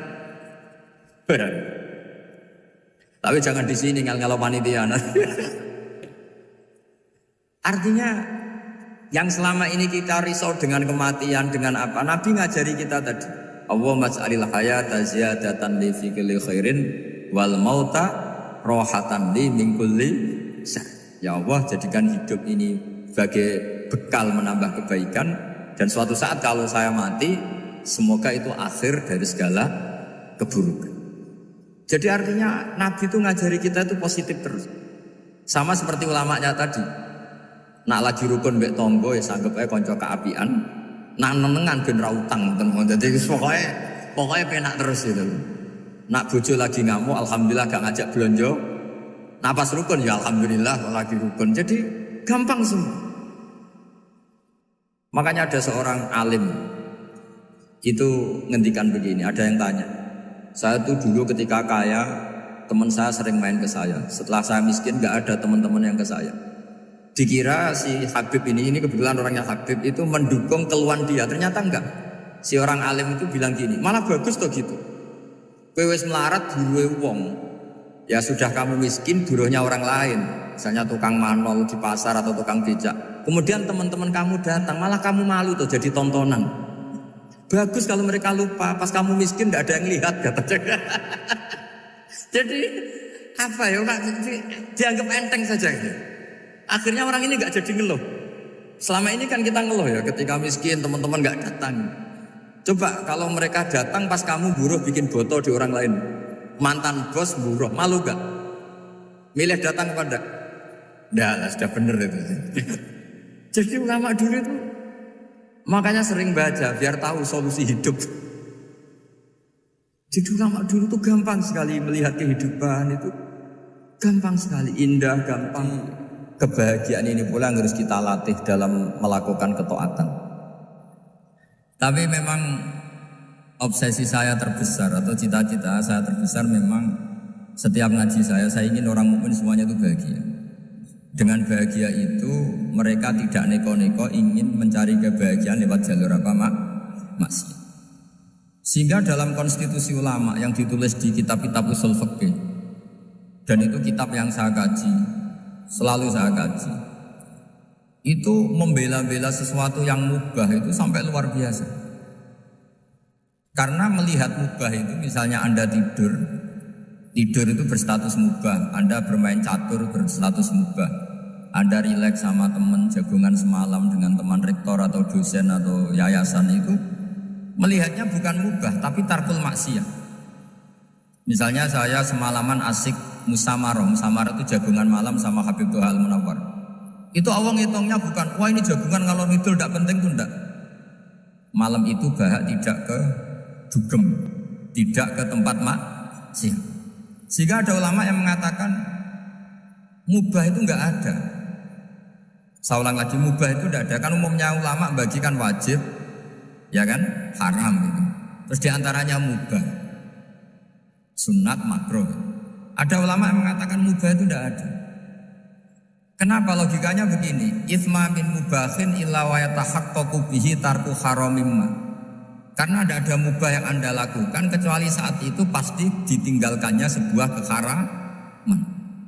Berani. Tapi jangan di sini ngalau panitia. Artinya yang selama ini kita risau dengan kematian, dengan apa? Nabi ngajari kita tadi. Allahumma ja'alil hayata ziyadatan li fi kulli khairin wal mauta rohatan li min kulli syarr. Ya Allah, jadikan hidup ini sebagai bekal menambah kebaikan, dan suatu saat kalau saya mati, semoga itu akhir dari segala keburukan. Jadi artinya Nabi itu ngajari kita itu positif terus. Sama seperti ulamanya tadi. Nak lagi rukun mbek tonggo ya sanggep ae kanca keapian. Nak nenengan ben ra utang tenan. Jadi pokoknya penak terus itu. Nak bojo lagi ngamuk, alhamdulillah gak ngajak belanja. Nah pas rukun ya alhamdulillah lagi rukun. Jadi gampang semua. Makanya ada seorang alim itu ngendikan begini, ada yang tanya, saya tuh dulu ketika kaya, teman saya sering main ke saya. Setelah saya miskin gak ada teman-teman yang ke saya. Dikira si Habib ini kebetulan orangnya Habib itu mendukung keluhan dia. Ternyata enggak. Si orang alim itu bilang gini, malah bagus toh gitu. Kowe wis melarat buruhe wong. Ya sudah kamu miskin buruhnya orang lain. Misalnya tukang manol di pasar atau tukang becak. Kemudian teman-teman kamu datang, malah kamu malu tuh jadi tontonan. Bagus kalau mereka lupa, pas kamu miskin gak ada yang lihat katanya. Jadi apa ya, dianggap enteng saja gitu. Akhirnya orang ini gak jadi ngeluh. Selama ini kan kita ngeluh ya, ketika miskin teman-teman gak datang. Coba kalau mereka datang pas kamu buruh bikin botol di orang lain. Mantan bos buruh, malu gak? Milih datang pada? Nah, sudah bener itu. Jadi ulama dulu itu makanya sering baca biar tahu solusi hidup. Jadi ulama dulu itu gampang sekali melihat kehidupan itu, gampang sekali, indah, gampang. Kebahagiaan ini pula yang harus kita latih dalam melakukan ketaatan. Tapi memang obsesi saya terbesar atau cita-cita saya terbesar memang setiap ngaji saya ingin orang mukmin semuanya itu bahagia. Dengan bahagia itu mereka tidak neko-neko ingin mencari kebahagiaan lewat jalur apa maksiat. Sehingga dalam konstitusi ulama yang ditulis di kitab-kitab usul fikih, dan itu kitab yang saya kaji, selalu saya kaji, itu membela-bela sesuatu yang mubah itu sampai luar biasa. Karena melihat mubah itu, misalnya Anda tidur itu berstatus mubah. Anda bermain catur berstatus mubah. Anda rileks sama teman jagungan semalam dengan teman rektor atau dosen atau yayasan, itu melihatnya bukan mubah tapi tarkul maksiat. Misalnya saya semalaman asik musamarah itu jagungan malam sama Habib Toha Al-Munawwar. Itu Allah ngitungnya bukan, wah ini jagungan kalau ngidul tidak penting tuh enggak. Malam itu bahak tidak ke dugem, tidak ke tempat maksiat. Sehingga ada ulama yang mengatakan mubah itu enggak ada. Saya ulang lagi, mubah itu enggak ada. Kan umumnya ulama bagikan wajib, ya kan, haram gitu. Terus diantaranya mubah, sunat, makruh. Ada ulama yang mengatakan mubah itu tidak ada. Kenapa? Logikanya begini, itsma min mubahin illa wa yatahaqqaqu bihi tarku haramimma. Karena tidak ada mubah yang Anda lakukan kecuali saat itu pasti ditinggalkannya sebuah keharaman.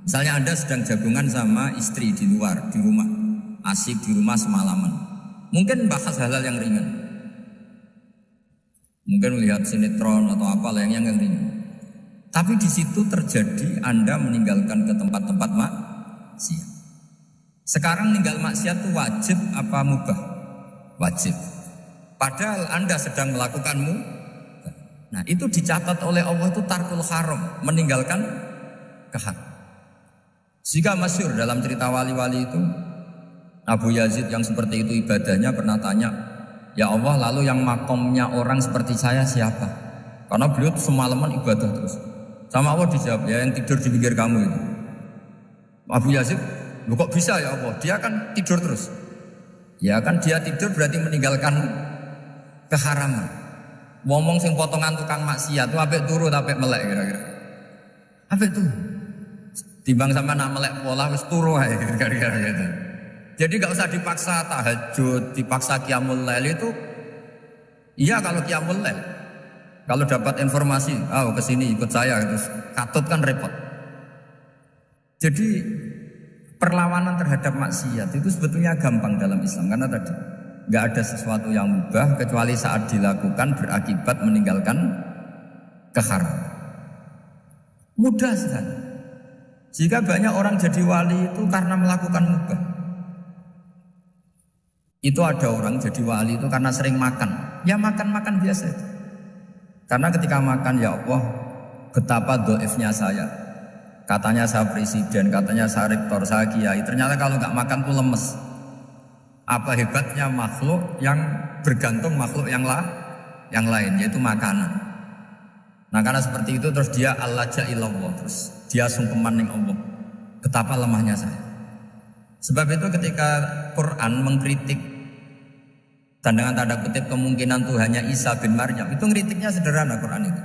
Misalnya Anda sedang jagungan sama istri di luar, di rumah, asik di rumah semalaman. Mungkin bahas hal-hal yang ringan. Mungkin melihat sinetron atau apalah yang ringan. Tapi di situ terjadi Anda meninggalkan ke tempat-tempat maksiat. Sekarang meninggal maksiat itu wajib apa mubah? Wajib. Padahal Anda sedang melakukanmu. Nah itu dicatat oleh Allah itu tarkul haram, meninggalkan keharam. Jika masyhur dalam cerita wali-wali itu, Abu Yazid yang seperti itu ibadahnya pernah tanya, ya Allah lalu yang makomnya orang seperti saya siapa? Karena beliau semalaman ibadah terus. Sama Allah dijawab, ya yang tidur di pinggir kamu itu. Abu Yazid, lu kok bisa ya Allah? Dia kan tidur terus. Ya kan dia tidur berarti meninggalkan keharaman. Ngomong sing potongan tukang maksiat itu apik turu apik melek kira-kira. Apik tuh. Timbang sama nak melek pola wis turu ae kira-kira gitu. Jadi gak usah dipaksa tahajud, dipaksa qiyamul lail itu. Iya kalau qiyamul lail. Kalau dapat informasi, kesini ikut saya, terus katut kan repot. Jadi perlawanan terhadap maksiat itu sebetulnya gampang dalam Islam karena tadi nggak ada sesuatu yang mubah kecuali saat dilakukan berakibat meninggalkan keharaman. Mudah sekali. Jika banyak orang jadi wali itu karena melakukan mubah. Itu ada orang jadi wali itu karena sering makan. Ya makan-makan biasa itu. Karena ketika makan, ya Allah, betapa doifnya saya. Katanya saya presiden, katanya saya rektor, saya kiai. Ternyata kalau nggak makan tuh lemes. Apa hebatnya makhluk yang bergantung makhluk yang lain, yaitu makanan. Nah karena seperti itu terus dia al-laja'illallah, terus dia sungkeman ning Allah. Betapa lemahnya saya. Sebab itu ketika Quran mengkritik dan dengan tanda kutip kemungkinan Tuhannya Isa bin Maryam, itu ngeritiknya sederhana Quran itu.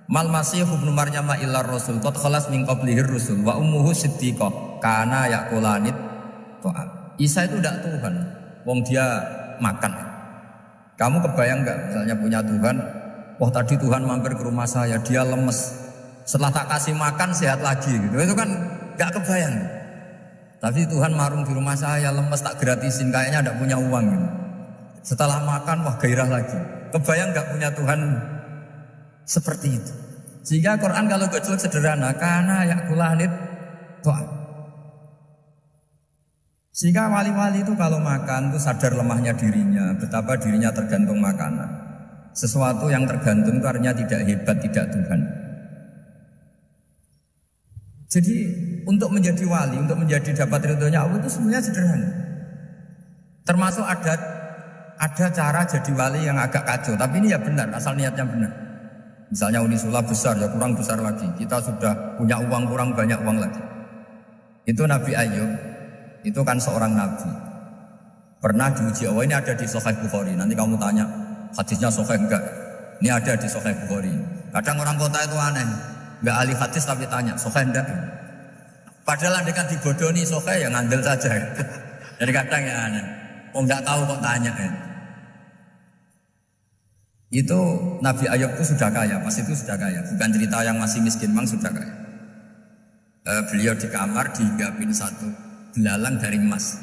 Mal masih ibnu Maryam illa rasul qad khalas min qablihi rusul wa ummuhu siddiqah kana yaqulanit ta'am. Isa itu tidak Tuhan, wong dia makan. Kamu kebayang nggak misalnya punya Tuhan, wah tadi Tuhan mampir ke rumah saya, dia lemes. Setelah tak kasih makan sehat lagi gitu. Itu kan nggak kebayang. Tapi Tuhan marung di rumah saya, lemes tak gratisin, kayaknya tidak punya uang gitu. Setelah makan wah gairah lagi. Kebayang nggak punya Tuhan seperti itu. Sehingga Quran kalau gojlok sederhana, karena yakulanit to'am. Sehingga wali-wali itu kalau makan itu sadar lemahnya dirinya, betapa dirinya tergantung makanan. Sesuatu yang tergantung itu artinya tidak hebat, tidak Tuhan. Jadi untuk menjadi wali, untuk menjadi dapat ridhonya Allah itu sebenarnya sederhana. Termasuk ada cara jadi wali yang agak kacau, tapi ini ya benar, asal niatnya benar. Misalnya Unisula besar, ya kurang besar lagi. Kita sudah punya uang, kurang banyak uang lagi. Itu Nabi Ayub. Itu kan seorang nabi. Pernah diuji Allah, ini ada di Sahih Bukhari. Nanti kamu tanya, hadisnya sahih enggak? Ini ada di Sahih Bukhari. Kadang orang kota itu aneh, enggak ahli hadis tapi tanya, sahih enggak? Padahal andai kan dibodohi sahih ya ngandel saja. Jadi kadang ya aneh. Oh enggak tahu kok tanya ya. Itu Nabi Ayub itu sudah kaya, pas itu sudah kaya. Bukan cerita yang masih miskin, memang sudah kaya. Beliau di kamar dihinggapin satu belalang dari emas.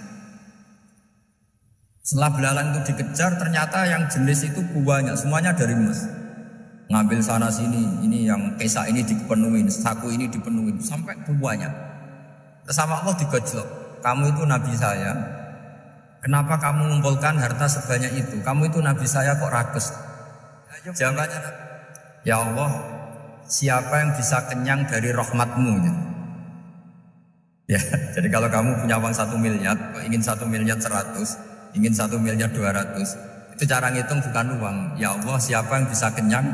Setelah belalang itu dikejar, ternyata yang jenis itu banyak, semuanya dari emas. Ngambil sana sini, ini yang kesak ini dipenuhin, saku ini dipenuhin, sampai banyak. Sama Allah digojlok, kamu itu nabi saya, kenapa kamu mengumpulkan harta sebanyak itu? Kamu itu nabi saya kok rakus? Jawabannya, ya Allah, siapa yang bisa kenyang dari rahmatmu? Ya, jadi kalau kamu punya uang 1 miliar, ingin 1 miliar 100, ingin 1 miliar 200, itu cara ngitung bukan uang. Ya Allah, siapa yang bisa kenyang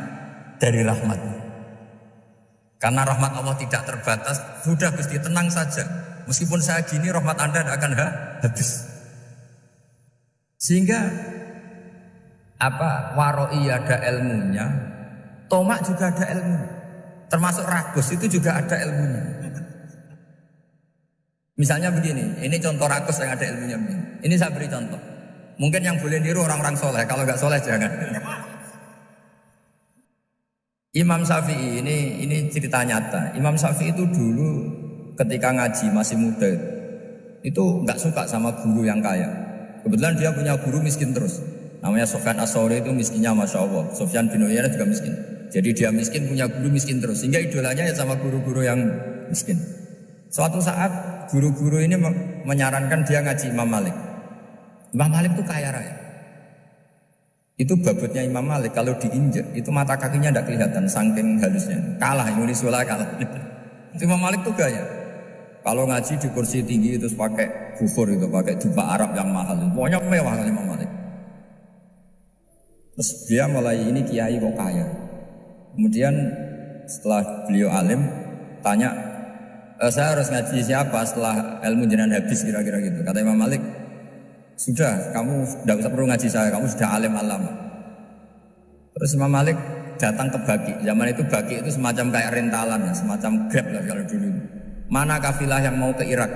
dari rahmat-Mu? Karena rahmat Allah tidak terbatas. Sudah Gusti, tenang saja. Meskipun saya gini, rahmat Anda tidak akan habis. Sehingga waroi ada ilmunya, tomak juga ada ilmu. Termasuk ragus itu juga ada ilmunya. Misalnya begini, ini contoh rakus yang ada ilmunya begini. Ini saya beri contoh. Mungkin yang boleh niru orang-orang soleh, kalau nggak soleh jangan. Imam Syafi'i ini cerita nyata. Imam Syafi'i itu dulu ketika ngaji masih muda itu nggak suka sama guru yang kaya. Kebetulan dia punya guru miskin terus. Namanya Sufyan As-Tsauri, itu miskinnya Masya Allah. Sufyan bin Uyainah juga miskin. Jadi dia miskin punya guru miskin terus. Sehingga idolanya ya sama guru-guru yang miskin. Suatu saat guru-guru ini menyarankan dia ngaji Imam Malik. Imam Malik itu kaya raya. Itu babutnya Imam Malik kalau diinjek itu mata kakinya tidak kelihatan saking halusnya. Kalah Indonesia kalah. Itu Imam Malik tuh gaya. Kalau ngaji di kursi tinggi itu pakai bukhur itu, pakai jubah Arab yang mahal. Pokoknya mewah kali Imam Malik. Terus dia mulai ini kiai kok kaya. Kemudian setelah beliau alim tanya, saya harus ngaji siapa setelah ilmu jenengan habis kira-kira gitu. Kata Imam Malik, sudah kamu tidak usah perlu ngaji saya, kamu sudah alim alama. Terus Imam Malik datang ke Baki. Zaman itu Baki itu semacam kayak rentalan ya, semacam Grab lah kalau dulu. Mana kafilah yang mau ke Irak?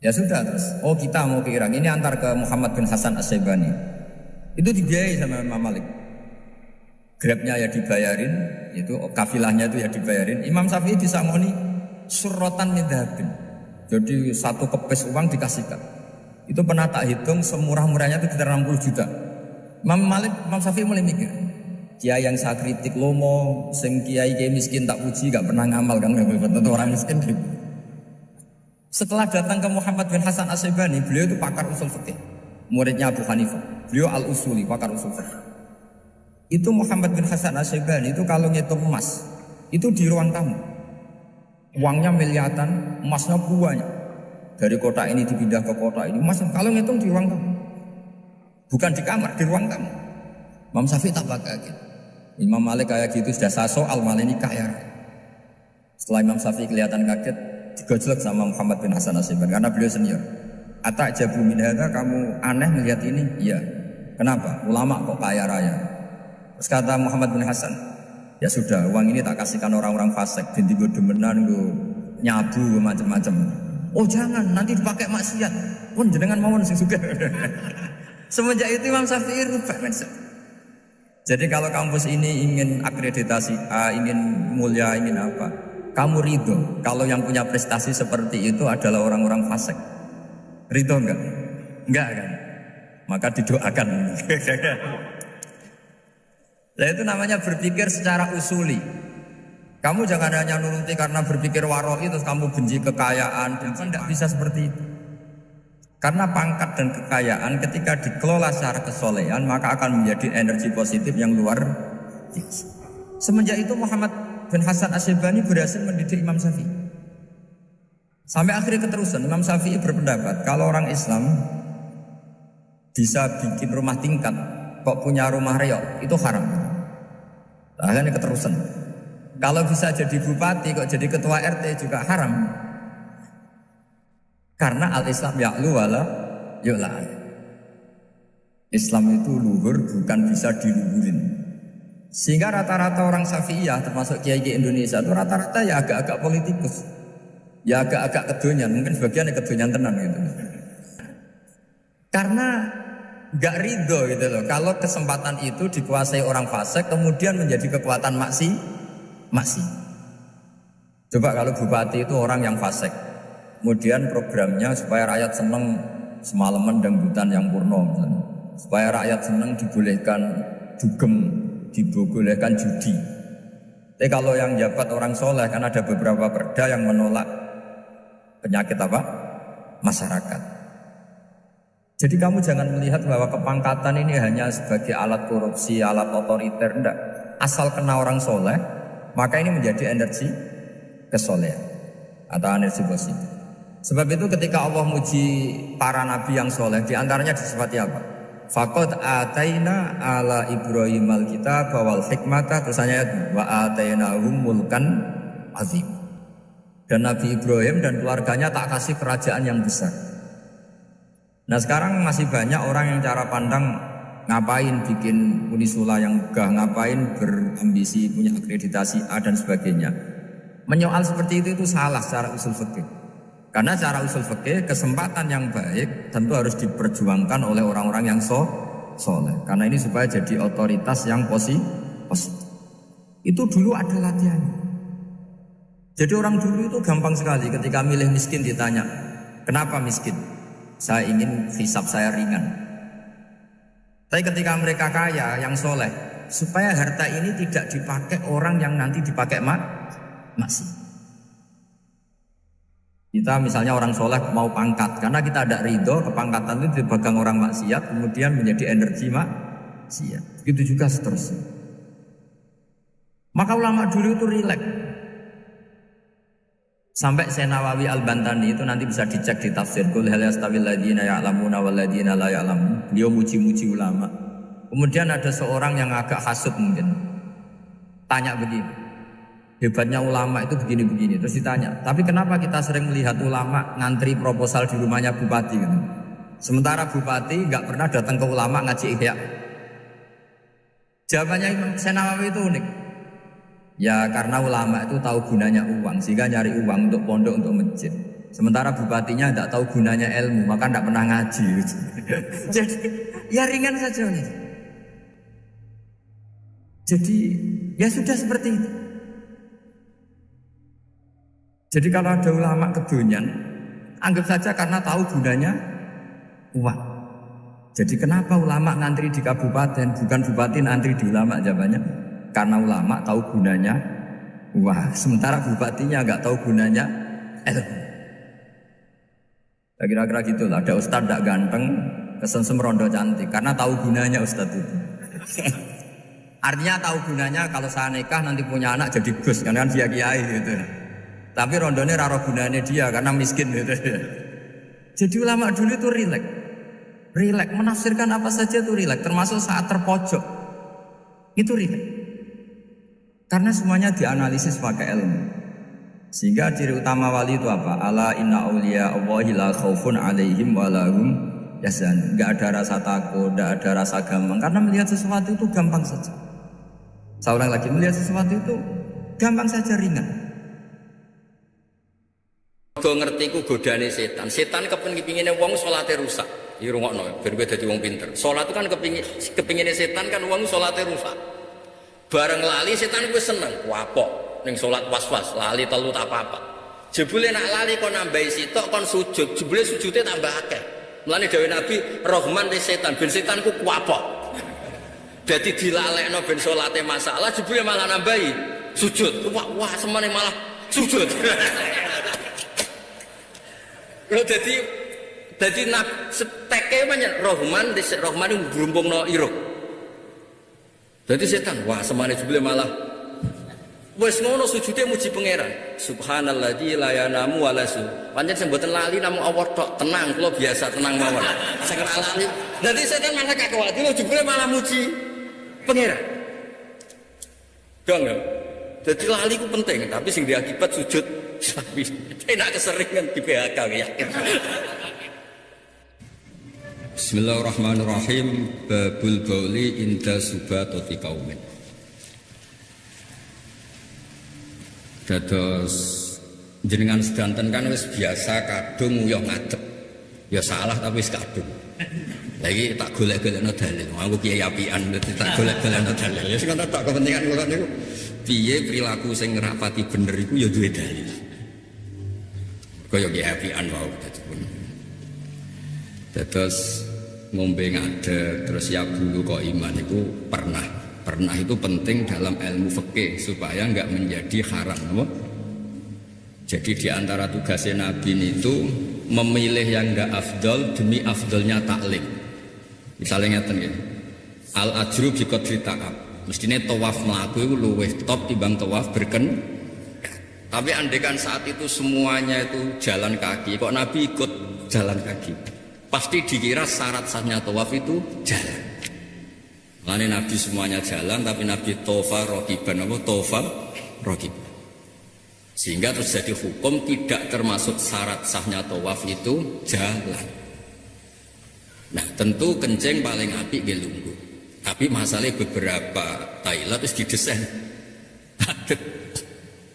Ya sudah terus, oh kita mau ke Irak. Ini antar ke Muhammad bin Hasan As-Syaibani. Itu dibiayai sama Imam Malik. Grabnya ya dibayarin, itu kafilahnya itu ya dibayarin. Imam Syafi'i disangoni surrotan min dhahabin. Jadi satu kepes uang dikasihkan. Itu pernah tak hitung semurah-murahnya itu sekitar 60 juta. Imam Syafi'i mulai mikir, Kiai yang saya kritik lomo, sing kiai miskin tak puji, gak pernah ngamal kan, tentu orang miskin. Setelah datang ke Muhammad bin Hasan Asy'ibani, beliau itu pakar usul fikih, muridnya Abu Hanifah. Beliau al-usuli, pakar usul fikih. Itu Muhammad bin Hasan Asy'ibani itu kalau ngitung emas, itu di ruang tamu. Uangnya miliaran, emasnya banyak. Dari kota ini dipindah ke kota ini, emas kalau ngitung di ruang tamu. Bukan di kamar, di ruang tamu. Imam Syafi'i tak kaget. Imam Malik kayak gitu sudah saya soal malah ini kaya. Setelah Imam Syafi'i kelihatan kaget, digojlok sama Muhammad bin Hasan Asy'ibani karena beliau senior. Atajabu min hadza, kamu aneh melihat ini? Iya. Kenapa? Ulama kok kaya raya. Terus kata Muhammad bin Hasan, ya sudah, uang ini tak kasihkan orang-orang fasik, binti gue demenan, gue nyabu, macam-macam. Oh jangan, nanti dipakai maksiat. Pun jenengan mawon sing sugih. Semenjak itu Imam Syafi'i rubah mindset. Jadi kalau kampus ini ingin akreditasi A, ingin mulia, ingin apa, kamu ridho kalau yang punya prestasi seperti itu adalah orang-orang fasik. Ridho enggak? Enggak kan? Maka didoakan. Nah itu namanya berpikir secara usuli. Kamu jangan hanya nuruti karena berpikir waroi terus kamu benci kekayaan. Tidak bisa seperti itu. Karena pangkat dan kekayaan ketika dikelola secara kesolehan maka akan menjadi energi positif yang luar biasa. Semenjak itu Muhammad bin Hasan Asy'ibani berhasil mendidik Imam Syafi'i. Sampai akhirnya keterusan Imam Syafi'i berpendapat kalau orang Islam bisa bikin rumah tingkat kok punya rumah reok itu haram. Akhirnya keterusan. Kalau bisa jadi bupati kok jadi ketua RT juga haram. Karena al-Islam ya'lu wala yu'la. Islam itu luhur bukan bisa diluhurin. Sehingga rata-rata orang Syafi'iyah termasuk kiai-kiai Indonesia itu rata-rata ya agak-agak politikus. Ya agak-agak kedonyan, mungkin sebagian kedonyan tenan gitu. Karena gak ridho gitu loh. Kalau kesempatan itu dikuasai orang fasik kemudian menjadi kekuatan maksi. Coba kalau bupati itu orang yang fasik. Kemudian programnya supaya rakyat senang semalaman dangdutan yang purno misalnya. Supaya rakyat senang dibolehkan dugem, dibolehkan judi. Tapi kalau yang jabat orang soleh kan ada beberapa perda yang menolak penyakit apa? Masyarakat. Jadi kamu jangan melihat bahwa kepangkatan ini hanya sebagai alat korupsi, alat otoriter, enggak. Asal kena orang soleh, maka ini menjadi energi kesolehan atau energi positif. Sebab itu ketika Allah muji para nabi yang soleh, diantaranya disifati apa? Faqad ataina ala Ibrahim al-kitab wal hikmata, terusannya wa atainahum mulkan azim. Dan Nabi Ibrahim dan keluarganya tak kasih kerajaan yang besar. Nah sekarang masih banyak orang yang cara pandang ngapain bikin unisula yang megah, ngapain berambisi punya akreditasi A dan sebagainya. Menyoal seperti itu salah secara usul fikih. Karena cara usul fikih kesempatan yang baik tentu harus diperjuangkan oleh orang-orang yang soleh. Karena ini supaya jadi otoritas yang positif. Itu dulu ada latihan. Jadi orang dulu itu gampang sekali ketika milih miskin ditanya, kenapa miskin? Saya ingin hisab saya ringan. Tapi ketika mereka kaya yang soleh, supaya harta ini tidak dipakai orang yang nanti dipakai maksiat. Kita misalnya orang soleh mau pangkat, karena kita ada ridho, kepangkatan itu dipegang orang maksiat, kemudian menjadi energi maksiat. Begitu juga seterusnya. Maka ulama dulu itu rileks. Sampai Nawawi Al-Bantani itu nanti bisa dicek di tafsir Qul hal yastawil ladzina ya'lamuna wal ladzina la ya'lamun. Beliau muji-muji ulama. Kemudian ada seorang yang agak hasud mungkin. Tanya begini. Hebatnya ulama itu begini-begini. Terus ditanya, tapi kenapa kita sering melihat ulama ngantri proposal di rumahnya bupati gitu? Sementara bupati nggak pernah datang ke ulama ngaji ihya. Jawabannya Imam Nawawi itu unik. Ya karena ulama itu tahu gunanya uang, sehingga nyari uang untuk pondok, untuk masjid. Sementara bupatinya tidak tahu gunanya ilmu, maka tidak pernah ngaji. Jadi ya ringan saja. Jadi ya sudah seperti itu. Jadi kalau ada ulama kedonyan, anggap saja karena tahu gunanya uang. Jadi kenapa ulama ngantri di kabupaten, bukan bupati ngantri di ulama? Jawabannya karena ulama tahu gunanya. Wah, sementara bupatinya nggak tahu gunanya. Kira-kira gitu lah. Ada ustadz tidak ganteng, kesem rondo cantik, karena tahu gunanya ustadz itu. Artinya tahu gunanya kalau saya nikah nanti punya anak jadi gus, kan dia kiai gitu. Tapi rondonya raro gunanya dia karena miskin gitu. Jadi ulama dulu itu rileks menafsirkan apa saja itu rileks, termasuk saat terpojok itu rileks. Karena semuanya dianalisis pakai ilmu. Sehingga ciri utama wali itu apa? Ala inna awliya Allahi la khaufun alaihim wa lahum yahzanun. Enggak ada rasa takut, enggak ada rasa gampang, karena melihat sesuatu itu gampang saja. Saya ulang lagi, melihat sesuatu itu gampang saja, ringan. Kau ngerti ku godane setan. Setan kepingine wong salate rusak. Iki rungokno ben kowe dadi wong pinter. Salat itu kan kepingine setan kan wong salate rusak. Bareng lali setan kuwi seneng, wapok ning salat was-was, lali telu tak papat. Jebule nak lali kon nambahi sitok kon sujud, jebule sujude tambah akeh. Mulane dawuh Nabi, Rahman te setan, ben setan ku kuwapok. Dadi dilalekno ben salate masalah, jebule malah nambahi sujud. Wah, semene malah sujud. Lho dadi nak steke pancen Rahman itu ngrumpungno iruk. Dadi setan, wah semane jebule malah wis ngono sujude muji pangeran. Subhanalladzi la yanamu wa la su. Pancen sing mboten lali namung Allah tok, tenang kula biasa tenang mawon. Sing lali. Dadi setan malah gak kuwati jebule malah muji pangeran. Dong. Dadi lali ku penting, tapi sing diakibat sujud sapi. Enak keseringan di PHK ya. Bismillahirrahmanirrahim. Babul bauli inda subatati qaumin. Dados jenengan sedanten kan wis biasa kadung nguyah ngadeg. Ya salah tapi wis kadung. Lagi tak golek-golekno dalil. Aku kiai apian tak golek-golekno dalil. Ya sing tak kepentingan kula niku piye perilaku sing ngrapati bener iku ya duwe dalil. Kaya kiai apian wae dadi. Terus ngombe ngadeg, terus ya bulu kok iman itu pernah itu penting dalam ilmu fikih supaya enggak menjadi haram, apa? Jadi di antara tugasnya Nabi itu memilih yang enggak afdol demi afdolnya taklim. Misalnya ngeten nggih. Al ajru bi qadri ta'ab. Mestine tawaf mlaku iku luwih top timbang tawaf berken. Tapi andekan saat itu semuanya itu jalan kaki, kok Nabi ikut jalan kaki? Pasti dikira syarat sahnya tawaf itu jalan. Lain Nabi semuanya jalan, tapi Nabi tofa rokiban, apa tofa rokiban. Sehingga terjadi hukum tidak termasuk syarat sahnya tawaf itu jalan. Nah tentu kencing paling apik gelunggu. Tapi masalahnya beberapa Thailand terus didesain.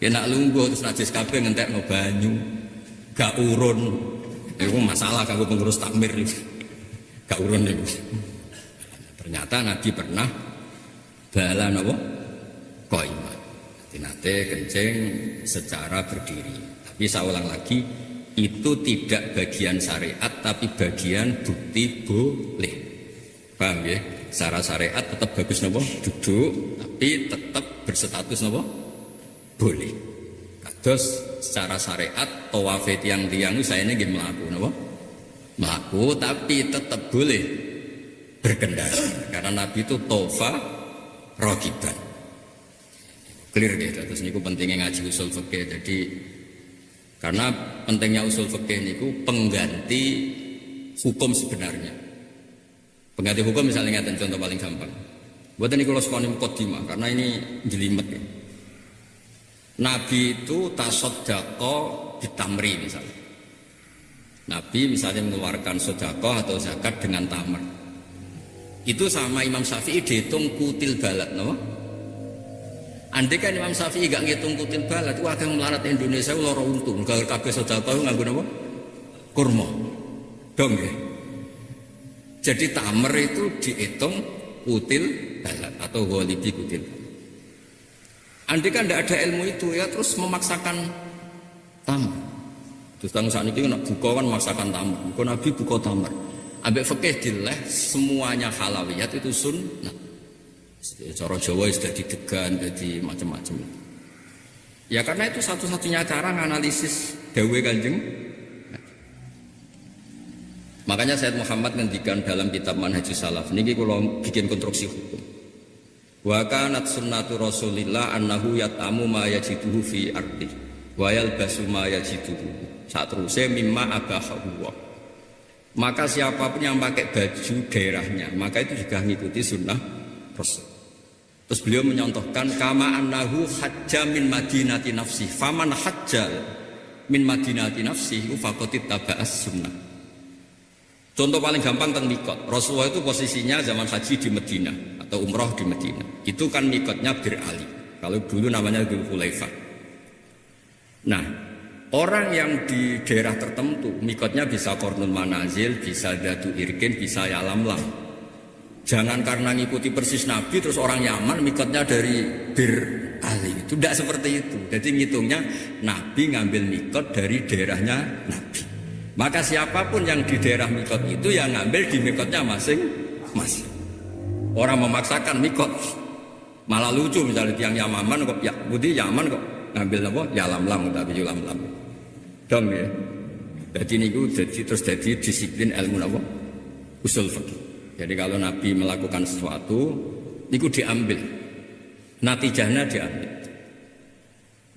Ya nak lungguh terus najis kabeh ngentek no banyu, gak urun. Itu masalah kalau pengurus takmir itu gak urun itu. Ternyata Nabi pernah balan apa? Qaimah. Nate kencing secara berdiri. Tapi saya ulang lagi, itu tidak bagian syariat tapi bagian bukti boleh. Paham ya? Secara syariat tetap bagus napa? Duduk, tapi tetap berstatus napa? Boleh. Terus secara syariat tawaf tiang-tiang saya ini nggih mlaku napa? Mlaku tapi tetap boleh berkendara karena Nabi itu tofa rokiban. Clear gitu. Terus niku pentingnya ngaji usul fikih. Jadi karena pentingnya usul fikih niku pengganti hukum sebenarnya. Pengganti hukum misalnya ngeten contoh paling gampang. Buat niku kula sekoni mukadimah karena ini jelimet ya. Nabi itu tasoddaqo bitamri misalnya. Nabi misalnya mengeluarkan sedekah atau zakat dengan tamar. Itu sama Imam Syafi'i dihitung kutil balad, no? Andai kan Imam Syafi'i gak ngitung kutil balad, itu akan melarat Indonesia lara untung. Kalau kabeh sedekah nganggo napa? Kurma. Dong ya. Jadi tamar itu dihitung kutil balad atau ghalibi kutil balad. Andai kan tidak ada ilmu itu ya terus memaksakan tamar. Terus tanggung saat ini nak buka kan memaksakan tamar. Buka Nabi buka tamar. Ambek fikih dileh semuanya halawiyat itu sunnah. Cara Jawa sudah didegan jadi macam-macam. Ya karena itu satu-satunya cara menganalisis dawuh Kanjeng. Makanya Sayyid Muhammad ngendikan dalam kitab Manhajus Salaf niki kula bikin konstruksi hukum. Wa kanat sunnatu Rasulillah annahu yat'amu ma yajiduhu fi ardi wa yalbasu ma yajiduhu. Saterusé mimma abahu. Maka siapapun yang pakai baju daerahnya, maka itu juga mengikuti sunnah Rasul. Terus beliau menyontohkan kama annahu hajja min madinati nafsi. Faman hajjal min madinati nafsi faqad taba'as sunnah. Contoh paling gampang tentang mikot. Rasulullah itu posisinya zaman haji di Medina atau umroh di Medina. Itu kan mikotnya Bir Ali. Kalau dulu namanya Dzul Hulaifah. Nah, orang yang di daerah tertentu mikotnya bisa Qarnul Manazil, bisa Dzatu Irkin, bisa Yalamlam. Jangan karena ngikuti persis Nabi terus orang Yaman mikotnya dari Bir Ali. Itu tidak seperti itu. Jadi ngitungnya Nabi ngambil mikot dari daerahnya Nabi. Maka siapapun yang di daerah mikot itu yang ngambil di mikotnya masing-masing. Orang memaksakan mikot, malah lucu misalnya tiang Yaman kok, ya Budi Yaman kok ngambil apa? Yalamlam tapi Yalamlam. Dong ya. Jadi niku terus jadi disiplin ilmu apa? Usul fikih. Jadi kalau Nabi melakukan sesuatu, niku diambil, natijahnya diambil.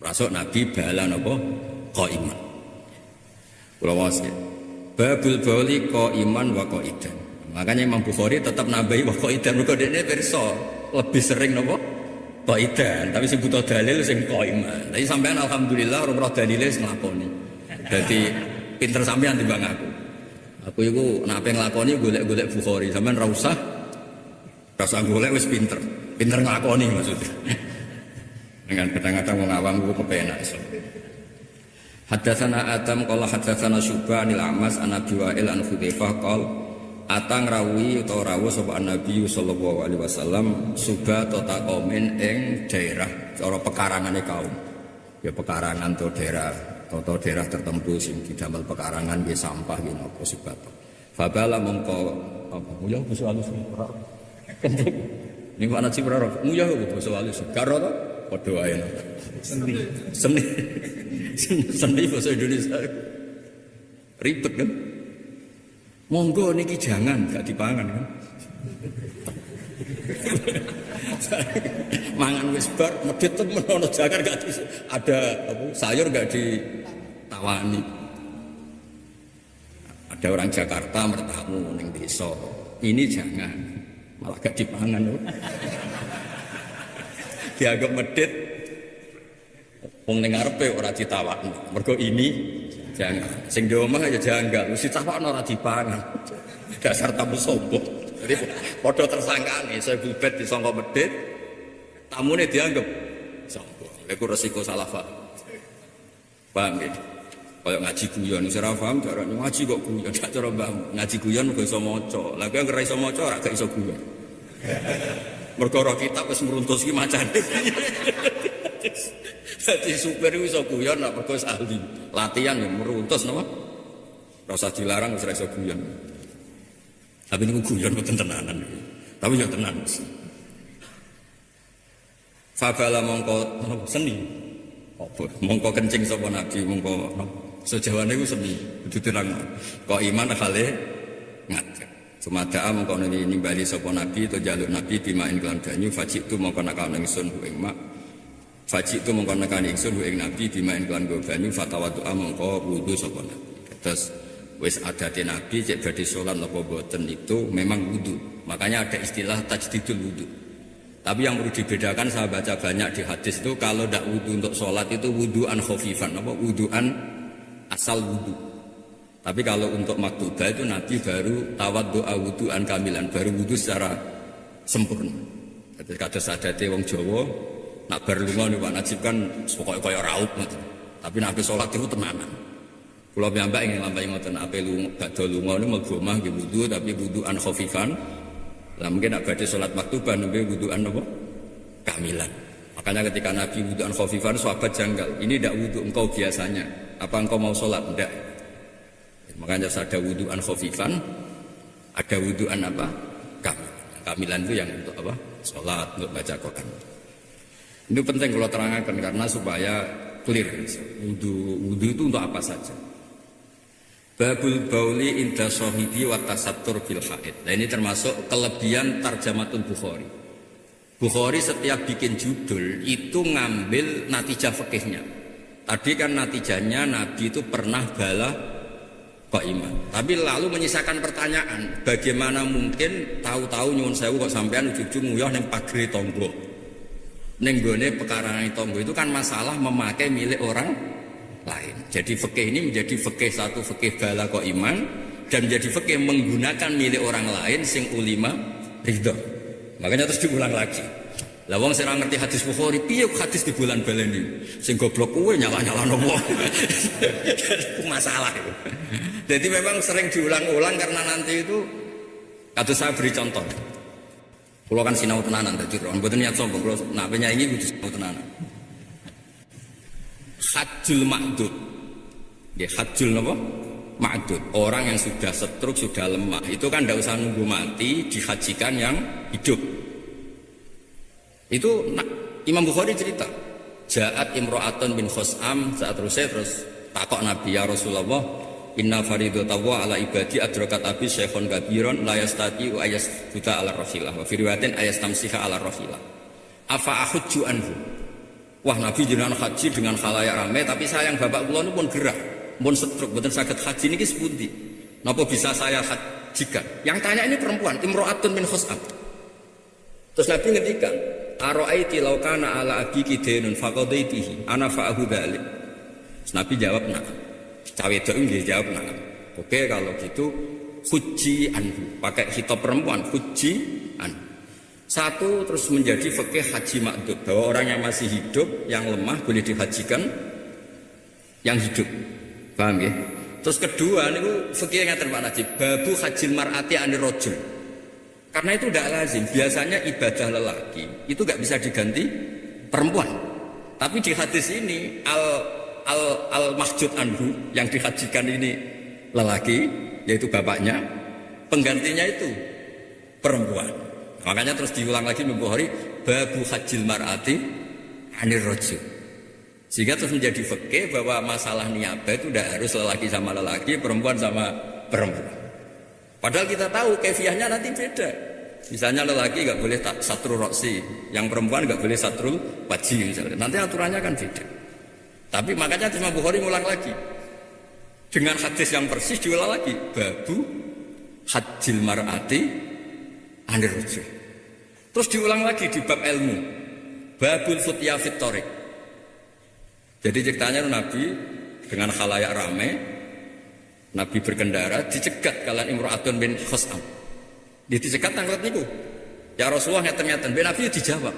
Rasuk Nabi balan apa? Qaiman. Kula wae. Babul bauli qaiman wa qaidan. Makanya Imam Bukhari tetap nambahi wa qaidan mergo dekne pirsa lebih sering napa? Qaidan, tapi sing butuh dalil sing qaiman. Tapi sampean alhamdulillah ora dalile sing nglakoni. Dadi pinter sampean timbang aku. Aku iku nek ape nglakoni golek-golek Bukhari, sampean ra usah golek wis pinter. Pinter nglakoni maksudnya. Dengan kadang-kadang wong awam ku kepenak iso. Haddatsana Adam qala haddatsana Syu'bah anil Amas an Abi Wa'il an Hudzaifah qala atang rawi utawa rawuh sapa Nabi sallallahu alaihi wasallam suba tota kaumin ing daerah cara pekarangane kaum. Ya pekarangan to daerah tertentu sing didamel pekarangan nggih sampah nggih napa sebab. Fabala mongko apa ya basa alus ora. Kencing. Ning ana sing ora nguyah kok basa alus. Karo to padha wae. Seni bahasa Indonesia ribet kan? Monggo niki jangan gak dipangan kan? Mangan wis bar medhit temen ono jangan gak ada apa sayur gak ditawani. Ada orang Jakarta bertamu ning desa. Ini jangan malah gak dipangan. Dianggap medhit. Wong ning ngarepe ora ditawakno. Mergo ini jangan. Sing di omah ya janggal, mesti ditawakno ora dipangan. Dasar tamu sombong. Jadi padha tersangkane, saya bubet disangka medhit, tamune dianggap sombong. Lha ku resiko salah paham. Paham ya? Kaya ngaji guyon wis ora paham cara ngaji kok guyon, gak cara mbah ngaji guyon mergo iso maca. Lah kowe ora iso maca ora gak iso guyon. Mergo ora kitab wis meruntus ki macane. Jadi supir itu bisa guyon, nak perkos ahli latihan yang meruntus, nama. Rasa dilarang, rasa iso guyon. Tapi ini guyon betul tenanan, tapi ya tenan. Fabala mongko seni, mongko kencing sapa Nabi, mongko sejawane itu seni, itu terang. Kok iman kale ngajak. Sumada'a mongko nimbali sapa Nabi, atau jaluk Nabi bimain kelan banyu, fajik itu mongko nakal nengsun buing mak. Fajik itu mongko nekani ingsun ing Nabi dimain kelan go banyu fatawaddu'a mongko wudu sapa Nabi. Terus wis adate Nabi cek badhe salat napa boten itu memang wudu. Makanya ada istilah tajdidul wudu. Tapi yang perlu dibedakan saya baca banyak di hadis itu kalau ndak wudu untuk salat itu wudu'an khafifan apa wudu'an asal wudu. Tapi kalau untuk maktubah itu Nabi baru tawaddu'a wudu'an kamilan, baru wudu secara sempurna. Jadi kados adate wong Jawa nak bar lunga niku Pak Najib kan pokoke kaya raup ngoten. Tapi nek ape salat iku tenanan. Kula piyambak ingin lampahi ngoten ape badhe lunga niku mlebu omah nggih wudu tapi wudu'an khafifan. Lah mungkin nek badhe salat maktubah nembe wudu'an apa? Kamilan. Makanya ketika Nabi wudu'an khafifan sahabat janggal. Ini ndak wudu engkau biasanya. Apa engkau mau salat? Ndak. Makanya ada wudu'an khafifan Ada wuduan apa? Kamilan. Kamilan itu yang untuk apa? Sholat, untuk baca Quran. Itu penting kalau terangkan karena supaya clear. Wudu itu untuk apa saja? Babul bauli inda sohibi wa tasattur bil haid. Nah ini termasuk kelebihan tarjamatul Bukhari. Bukhari setiap bikin judul itu ngambil natijah fikihnya. Tadi kan natijahnya Nabi itu pernah bala kok iman. Tapi lalu menyisakan pertanyaan, bagaimana mungkin tahu-tahu nyuwun sewu kok sampean ujug-ujug nguyah ning pagri tonggo. Ning gone pekarane tonggo itu kan masalah memakai milik orang lain. Jadi fikih ini menjadi fikih satu fikih bala kok iman dan menjadi fikih menggunakan milik orang lain sing ulima ridho. Makanya terus diulang lagi. Lah wong sing ora ngerti hadis Bukhari, piye hadis di bulan baleni? Sing goblok kowe nyala-nyalano wong. Itu masalah itu. Jadi memang sering diulang-ulang karena nanti itu kados saya beri contoh. Kulo kan sinau tenanan dadi ron, mboten niat sombong, kulo nak penyanyi kudu sinau tenanan. Hajjul ma'dud. Ya hajjul napa? Ma'dud. Orang yang sudah stroke, sudah lemah, itu kan tidak usah nunggu mati, dihajikan yang hidup. Itu Imam Bukhari cerita. Ja'at imra'atun bin Khus'am saat terus takok Nabi ya Rasulullah, inna faridatawa ala ibadi adrakat abi syekhon kabiron la yastati wa ayasjuda ala rahilah wa fi riwayatin ayastamsiha ala rahilah. Afa ahujju anhu? Wah Nabi jenengan haji dengan khalayak ramai, tapi sayang bapak kula niku pun gerah, pun stroke, mboten saged haji niki sepundi. Napa bisa saya hajikan? Yang tanya ini perempuan, imro'atun min khus'ab. Terus Nabi ngendikan, "Ara'aiti law kana ala abiki dainun faqadaitihi, ana fa'ahu dzalik." Terus Nabi jawab, "Nah." Cawedok nggih jawab, "Nah." Oke kalau gitu huji anhu, pakai khitab perempuan, huji anhu. Satu terus menjadi fikih haji ma'dud, bahwa orang yang masih hidup, yang lemah boleh dihajikan yang hidup. Paham ya? Terus kedua niku fikih ngaten Pak Najib, babu hajil mar'ati anir rajul. Karena itu tidak lazim, biasanya ibadah lelaki itu gak bisa diganti perempuan. Tapi di hadis ini al mahjud anhu yang dihajikan ini lelaki, yaitu bapaknya, penggantinya itu perempuan. Makanya terus diulang lagi Imam Bukhari, babu hajil mar'ati anir rajul. Sehingga terus menjadi fikih bahwa masalah niabah itu tidak harus lelaki sama lelaki, perempuan sama perempuan. Padahal kita tahu kefiahnya nanti beda. Misalnya lelaki nggak boleh satrul roksi, yang perempuan nggak boleh satrul wajhi misalnya. Nanti aturannya kan beda. Tapi makanya Imam Bukhari ngulang lagi dengan hadis yang persis diulang lagi, babu hajil mar'ati anir rajul. Terus diulang lagi di bab ilmu, babul futya fit thoriq. Jadi ceritanya Nabi dengan khalayak ramai, Nabi berkendara dicegat kalian imro'atun bin Khus'am. Dia dicegat tanglet niku. Ya Rasulullah ngeten-ngeten, ben Nabi dijawab.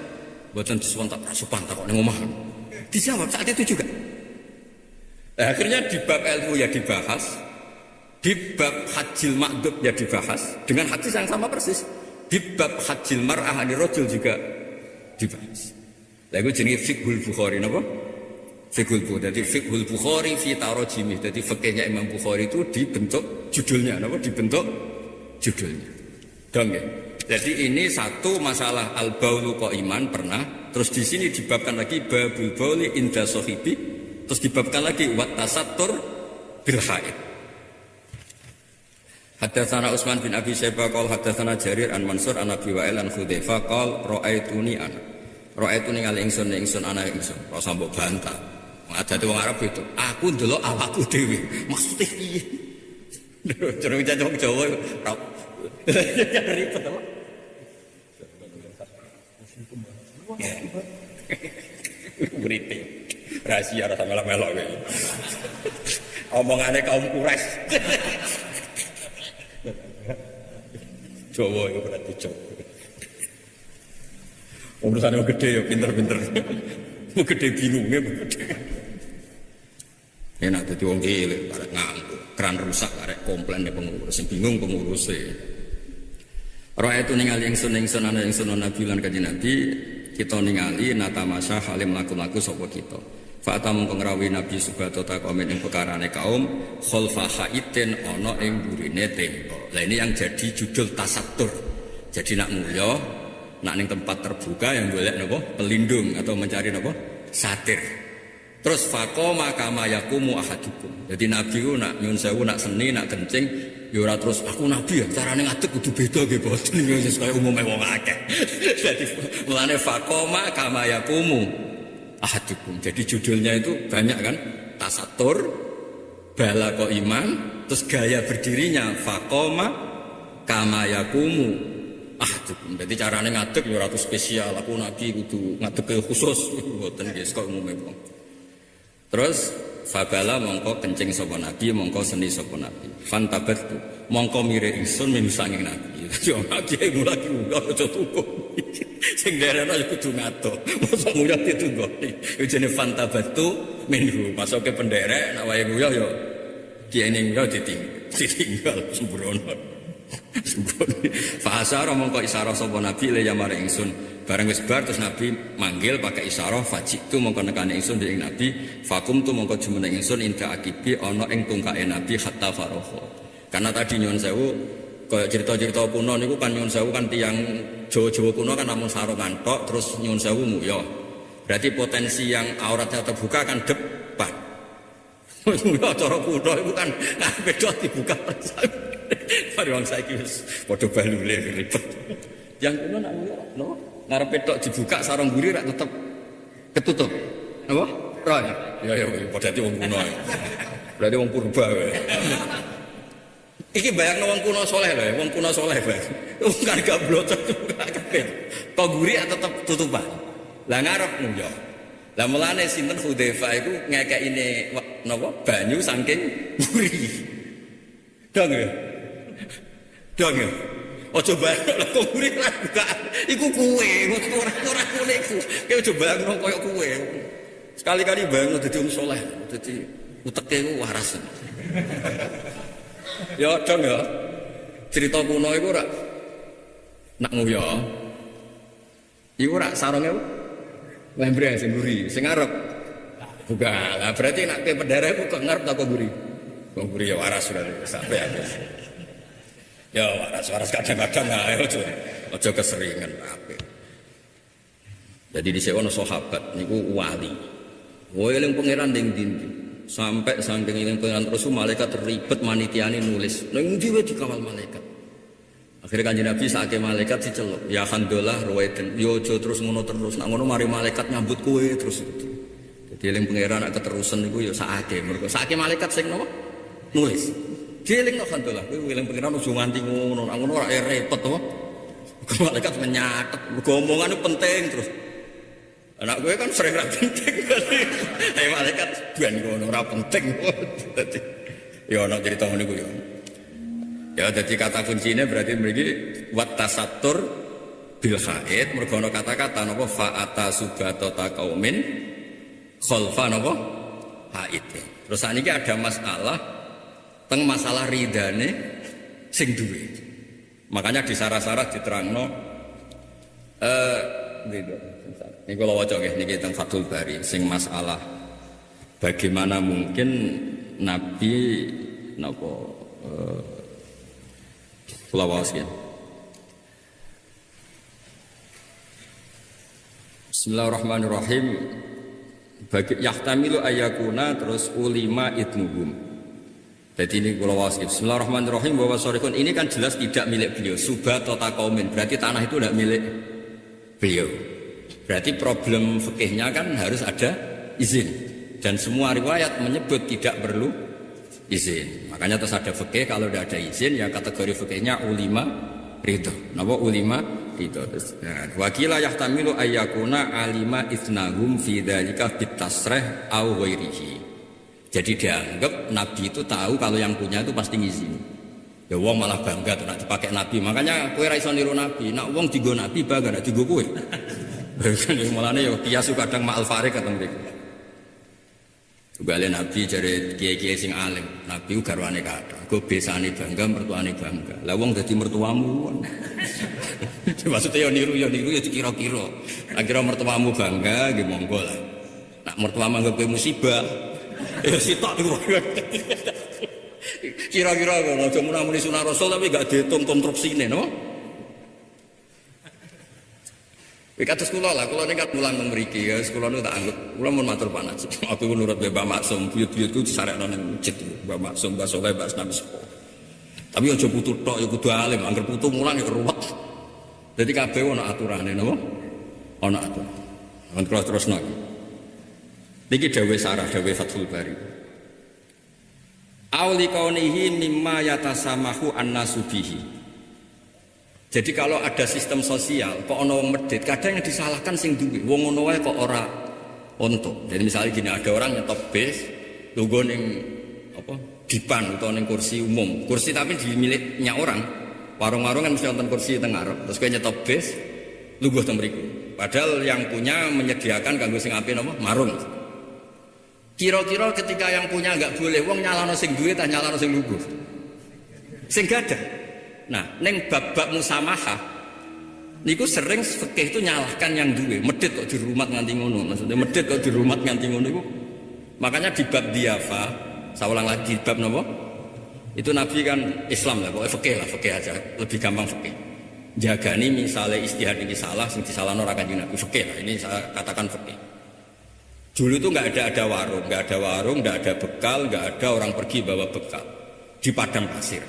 Mboten diswontak rasupan takok ning omah. Dijawab saat itu juga. Nah, akhirnya di bab ilmu ya dibahas, di bab hajil ma'dud ya dibahas dengan hadis yang sama persis. Di bab hajil mar'ah anir rajul juga dibahas. Lha iku jenenge fiqhul Bukhari napa? Fiqhul Bukhari. Jadi fiqhul Bukhari fi tarajimih. Jadi fikihnya Imam Bukhari itu dibentuk judulnya napa? Dibentuk judulnya. Dong ya. Jadi ini satu masalah al-baulu qaiman pernah, terus di sini dibabkan lagi babul bauli inda sahibi, terus dibabkan lagi wat tasattur bil haid. Hadatsana Utsman bin Abi Syaibah qala hadatsana Jarir an Mansur an Abi Wa'il an Hudzaifah qala ra'aituni ana. Ra'aituni ngal ingsun ana ingsun. Ora sambok bantah. Ngadate wong Arab itu, aku ndelok awakku dhewe. Maksude piye? Jeneng wong Jawa ribet apa? Berita rahasia rasa melok-melok kayak omongannya kaum Quraisy. Jawa itu berarti Jawa. Urusannya gede ya, pinter-pinter. Gede bingungnya gede. Enak jadi wong cilik karek ngantuk, keran rusak karek komplain pengurus, sing bingung pengurusnya. Roa itu ningali ingsun ana ingsun Nabi lan kanjeng Nabi, kita ningali natamasya halim laku-laku sapa kita. Fa'ata mongko ngrawi Nabi subhanahu ta kaum ing perkarane kaum khalfa haitin ana ing burine tembok. Lah ini yang jadi judul tasattur. Jadi nak mulya, nak ning tempat terbuka yang golek napa? Pelindung atau mencari napa? Satir. Terus faqama kama yaqumu ahadukum. Jadi Nabi ku nak nyun sewu nak seni nak kencing ya ora terus aku nabi ya carane ngadeg kudu beda nggih boten wis kaya umume wong akeh. Jadi mulane faqama kama yaqumu ahadukum. Jadi judulnya itu banyak kan, tasatur, balagha iman, terus gaya berdirinya faqama kama yaqumu ahadukum. Jadi carane ngadeg ya ora spesial, aku nabi kudu ngadeg khusus mboten nggih kok umume wong. Terus fabala mongko kencing sapa nabi, mongko seni sapa nabi. Fantabatu mongko mire ingsun min sanging nabi. Yo nabi mulaki aja tunggu. Sing derene ya kudu ngato. Mosok nguyah ditunggu. Iku jenenge fantabatu minhu. Masuke penderek nek wae nguyah yo diene nguyah ditinggal sembrono. Fa'asara mongko isyarah sapa nabi le yamare ingsun. Bareng wis bar terus Nabi manggil pakai isyarah fajitu mongko nekane ingsun ing Nabi fakum tu mongko jumeneng ingsun inda akibi ana ing tungkae Nabi hatta faragha. Karena tadi nyuwun sewu kaya cerita-cerita kuno niku kan nyuwun sewu kan tiyang Jawa-Jawa kuno kan namun sarungan tok terus nyuwun sewu muya. Berarti potensi yang auratnya terbuka kan depan. Muya cara kuno iku kan beda dibuka. Mari wong saiki wis padha balule ribet. Yang kuno nak muya no ngarepe tok dibuka sarung guri rak tetep ketutup. Napa? Ora ya. Ya padha dadi wong kuno. Berarti wong purba wae. Iki bayangno wong kuno soleh lho, wong kuno soleh bae. Wong kan gak blotok kabeh. Kok guri tetep tutupan. Lah ngarep muya. Lah mulane sinten Hudzaifah iku ngekekine napa? Banyu saking guri. Dong ya. Dong ya. Ojo bayang lho kok guri ra buka. Iku kuwe, ora kene iku. Kowe ojo bayangno koyo kuwe. Sekali-kali bayangno dadi wong saleh, dadi uteke iku waras. Ya dong ya. Cerita kuno iku ora nak nguya. Iku ora sarunge lembre sing guri, sing ngarep. Buka. Lah berarti nek pendarah iku kok ngarep ta kok guri. Kok guri ya waras berarti sampai habis. Ya waras kadang-kadang ayo aja keseringan apik. Jadi di sekono sahabat niku wali. Woe eling pangeran ning ndi. Sampai saking eling pangeran terus malaikat terlibat manitiane nulis. Ning ndi wae dikawal malaikat. Akhirnya Kanjeng Nabi sakake malaikat diceluk. Ya khandolah ruweden. Yo aja terus ngono terus. Nek ngono mari malaikat nyambut kowe terus. Jadi eling pangeran nek keterusan niku yo sakake. Mergo sakake malaikat sing napa? Nulis. Dieling no khandolah, kowe eling pengiran ojo nganti ngono, ngono ora repot to. Malaikat menyatet, omongan itu penting terus. Anak gue kan sering ra penting. Malaikat ban ngono ora penting. Ya ana cerita ngene ku ya. Ya dadi kata kuncine berarti mriki wat tasatur bil haid mergo ana kata-kata napa fa'ata subata taqaumin khalfa napa haid. Terus saniki ada masalah teng masalah ridane sing duwe. Makanya di sarah-sarah diterangno niku kula waca nggih niki teng Fathul Bari sing masalah bagaimana mungkin Nabi napa kula waos nggih. Bismillahirrahmanirrahim. Bagi yahtamilu ayakuna terus ulima idnuhum. Jadi ini kalau wawas Bismillahirrahmanirrahim bahwa sorikun ini kan jelas tidak milik beliau. Subhat atau kaumin berarti tanah itu tidak milik beliau. Berarti problem fikihnya kan harus ada izin. Dan semua riwayat menyebut tidak perlu izin. Makanya terus ada fikih kalau tidak ada izin ya kategori fikihnya ulima ridho. Napa ulima ridho. Wakilah yahtamilu ayyakuna alima ithnahum fi dzalika bitasrih au ghairihi. Jadi dianggap Nabi itu tahu kalau yang punya itu pasti ngizini. Ya wong malah bangga tuh nak dipakai Nabi. Makanya kowe ra iso niru Nabi. Nak wong digo Nabi bangga nak digo kowe. Mulane yo kias kadang ma'al farik kateng mriki. Tugale Nabi jare kiai-kiai sing alim. Nabi garwane kathah. Go besane bangga, mertuane bangga. Lah wong dadi mertuamu. Maksudnya yo niru ya dikira-kira. Akhirnya mertuamu bangga nggih monggo lah. Nah Nak mertua manggap kowe musibah. Ya sitok iku. Kira-kira ngono aja muni sunah Rasul tapi gak dihitung konstruksine, no? Kados kula lah, kula nek mulang teng mriki ya, kula nu tak anggap kula mun matur panas. Aku nurut Mbah Maksum, buyut-buyutku disarekno nang masjid Mbah Maksum, Mbah Saleh, Mbah Asnawi Sepo. Tapi aja putu tok ya kudu alim, angger putu mulang ya ruwet. Dadi kabeh ana aturane napa? Ana aturan. Lan terus-terusno. Niki dawuh sarah, dawuh Fathul Bari. Auli kaunihi mimma yatasamahu annasu bihi. Jadi kalau ada sistem sosial, kok ono wong medhit, kadang yang disalahkan sing duwe. Wong ngono wae kok ora ontok. Jadi misalnya gini, ada orang nyetop bis, lungguh ning apa? Dipan atau ning kursi umum. Kursi tapi di miliknya orang. Warung-warung kan mesti nonton kursi teng ngarep. Terus kowe nyetop bis, lungguh teng mriku. Padahal yang punya menyediakan kanggo sing apik napa? Marung. Kira-kira ketika yang punya enggak boleh wong nyalano sing duwe ta nyalano sing lungguh. Sing gadah. Nah, neng bab-bab musamahah niku sering fikih itu nyalahkan yang duwe. Medhit kok dirumat nganti ngono. Maksudnya medhit kok dirumat nganti ngono iku. Makanya di bab diafa, saya ulang lagi bab napa? Itu Nabi kan Islam lah, pokoknya fikih aja, lebih gampang fikih. Jagani misalnya istihad ini salah, sing disalahno ora kanjeng Nabi, fikih lah. Ini saya katakan fikih. Dulu itu nggak ada warung, nggak ada bekal, nggak ada orang pergi bawa bekal di padang pasir.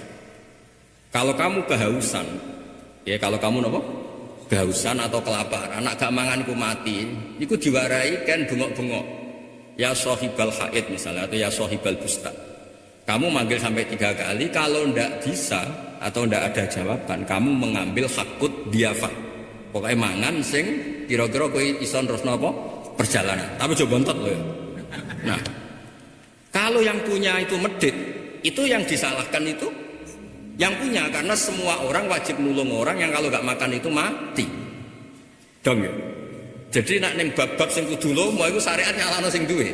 Kalau kamu kehausan, ya kalau kamu nopo kehausan atau kelaparan, anak gak manganku mati, itu diwarai kan bengok-bengok. Ya sohibal haid misalnya atau ya sohibal bustan. Kamu manggil sampai 3 kali, kalau ndak bisa atau ndak ada jawaban, kamu mengambil hakut diafah. Pokoknya mangan sing kira-kira kowe iso terus nopo perjalanan. Tapi coba bontot loh ya. Nah, kalau yang punya itu medit, itu yang disalahkan itu yang punya, karena semua orang wajib nulung orang yang kalau gak makan itu mati. Dong ya. Jadi nak ning bab-bab sing kudu lomo iku syariat nyalano sing duwe.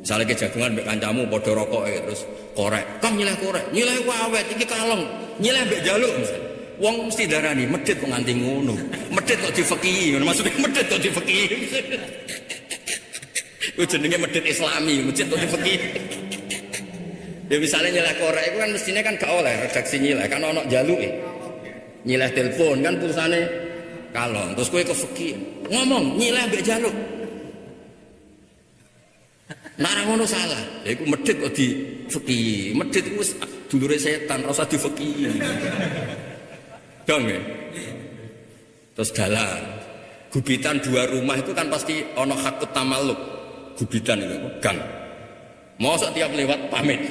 Misale ke jagungan mbek kancamu padha rokok terus korek. Kang nyileh korek, nyileh awet iki kalong, nyileh mbek jaluk misalnya. Wong mesti darani medhit kok nganti ngono. Medhit kok difekihi, ngono maksudnya medhit kok difekihi. Ku jenenge medhit Islami, medhit kok difekihi. Ya misalnya nyileh korek itu kan mestinya kan gak oleh redaksi nyileh kan ono jaluke. Nyileh telepon kan pulsane kalong. Terus kowe kefeki ngomong nyileh mbek jaluk. Nara ngono salah. Ya iku medhit kok difeki. Medhit iku wis dulure setan, ora usah difeki. Dong ya. Terus dalan. Gubitan 2 rumah itu kan pasti ono hakut tamaluk. Gubitan itu gang. Mosok tiap lewat pamit.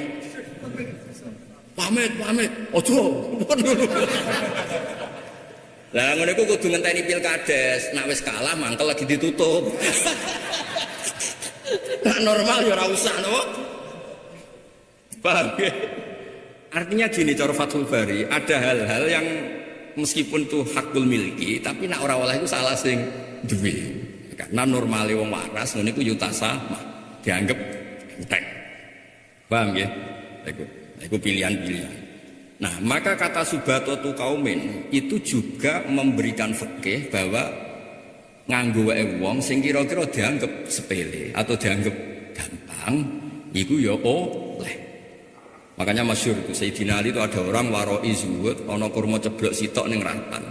Pamit. Ojo. Lah ngono iku kudu ngenteni pilkades, nek wis kalah mangkel lagi ditutup. Nah normal ya ora usah napa? Paham ya? Artinya gini cara Fathul Bari, ada hal-hal yang meskipun tuh hakul milki, tapi nek ora oleh iku salah sing duwe. Karena normale wong waras ngono iku yutasa dianggap entek. Paham ya? Itu pilihan-pilihan. Nah, maka kata subatotu kaumin itu juga memberikan fikih bahwa nganggo wae wong sing kira-kira dianggap sepele atau dianggap gampang, iku ya oleh. Makanya masyhur itu Sayyidina Ali itu ada orang waroi zuhud, ana kurma ceblok sitok ning ratan.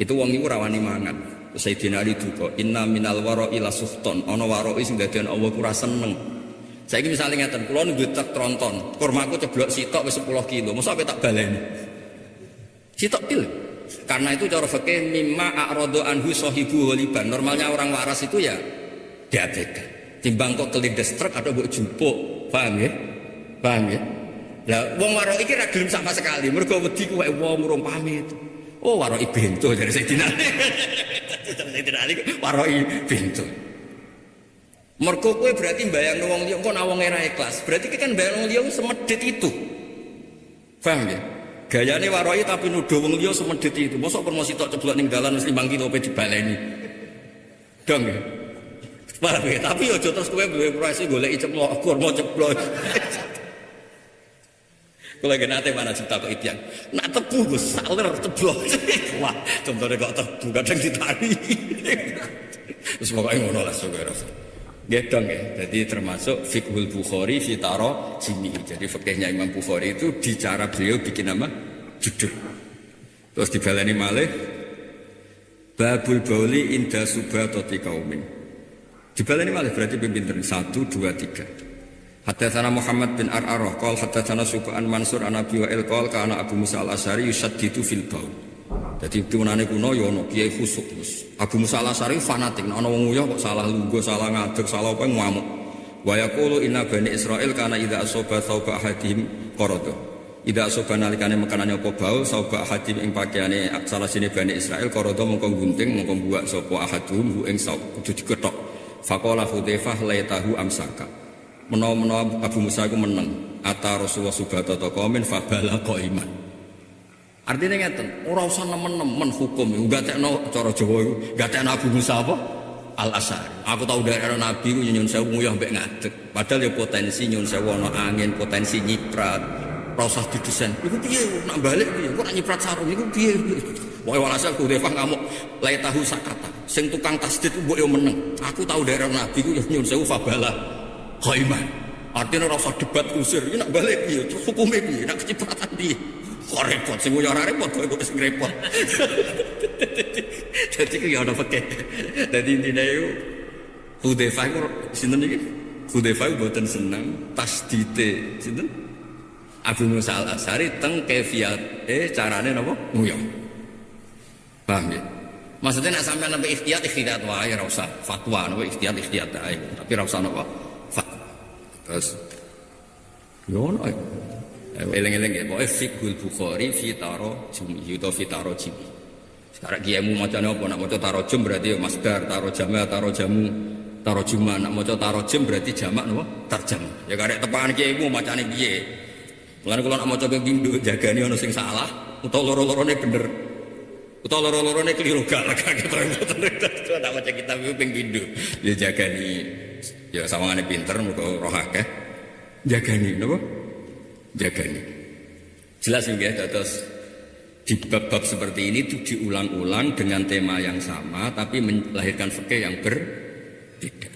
Itu wong iku rawani mangan. Sayyidina Ali duka, inna minal waroi lasuhton, ana waroi sing dadian Allah ku ra seneng. Saya ini misalnya ngeten, kula nunggu truk tronton, kurmaku ceblok sitok wis 10 kilo, mosok ape tak baleni. Sitok pil. Karena itu cara fikih mimma a'radu anhu sahibu waliban. Normalnya orang waras itu ya diabaikan. Timbang kok kelindes truk atau mbok jupuk, paham ya? Paham ya? Lah wong warok iki ra gelem sama sekali, mergo wedi kuwe wong urung pamit. Oh warok bento dari Sayyidina Ali. Sayyidina Ali warok bento. Mergo kowe berarti mbayangno wong liya engko wong ora ikhlas. Berarti kan mbayangno wong liya semedhit itu. Paham ya? Gayane waroi tapi nuduh wong liya semedhit itu. Mosok promosi tok ceblok ning dalan wis 5 kilo pe dibaleni. Dong ya. Paham ya? Tapi aja terus kowe duwe proses goleki ceplok, kurma ceplok. Kula gen ate mana cipta kok itian. Nak tebu Gus saler ceblok. Wah, contone kok tebu kadang ditari. Terus pokoknya ngono lah saudara. Gedong ya. Jadi termasuk fiqhul Bukhari fi tarajimi. Jadi fikihnya Imam Bukhari itu di cara beliau bikin nama judul. Terus dibalani malih babul bauli inda subatati qaumin. Dibalani malih berarti pinter 1 2 3. Hadatsana Muhammad bin Ar'arah qol hadatsana Subhan Mansur an Abi Wa'il qol kana Abu Musa al-Asy'ari yusaddidu fil baul. Jadi tunane kuno ya ono kiai khusuk Gus. Abu Musa al-Asy'ari fanatik, nek ana wong nguyah kok salah lungguh, salah ngadeg, salah apa ngamuk. Wa yaqulu inna bani Israil kana idza asaba thawba ahadihim qarada. Idza asaba nalikane mekanane apa baul thawba ahadihim ing pakaiane salah sine bani Israil qarada mongko gunting mongko buak sapa ahadhum ing saw kudu diketok. Faqala Hudzaifah laitahu amsaka. Menawa Abu Musa iku meneng, ata Rasulullah subhanahu wa ta'ala fa bala qaiman. Artinya ngeten, ora usah nemen-nemen hukum, gatekno cara Jawa iku, gatekno Abu Musa apa? Al-Asy'ari. Aku tahu daerah Nabi ku nyun sewu nguyah mbek ngadeg. Padahal ya potensi nyun sewu ana angin, potensi nyiprat. Ora usah didesain. Iku piye nak balik piye? Kok nak nyiprat sarung iku piye? Pokoke walhasil Hudzaifah ngamuk, la tahu sakata. Sing tukang tasdid ku mbok yo meneng. Aku tahu daerah Nabi ku nyun sewu fabala qaiman. Artinya ora usah debat kusir. Iki nak balik piye? Terus hukume piye? Nak kecipratan piye? Kok repot, sing ora repot kok sing repot. Jadi ku ya ana fikih. Dadi intine iku Hudzaifah iku sinten iki? Hudzaifah mboten seneng tasdite sinten? Abu Musa al-Asy'ari teng kefiyate carane napa? Nguyah. Paham ya? Maksudnya nek sampean nembe ikhtiyat wae ora usah fatwa napa ikhtiyat ae. Tapi ora usah napa fatwa. Terus yo ono eleng-eleng ya, pokoknya fiqhul Bukhari fi tarajumi atau fi tarajimi. Sekarang kiaimu macane apa? Nak maca tarajum berarti ya masdar, tarajama, tarajamu, tarajuma. Nak maca tarajum berarti jamak napa? Tarjam. Ya karek tepakan kiaimu macane piye? Mulane kula nak maca ping pindho jagani ana sing salah, utawa loro-lorone bener. Utawa loro-lorone keliru gak gitu. Nak maca kitab iku ping pindho. Ya jagani. Ya sawangane pinter muga roh akeh. Jagani napa? Jagani. Jelas ya, terus di bab-bab seperti ini itu diulang-ulang dengan tema yang sama tapi melahirkan fikih yang berbeda.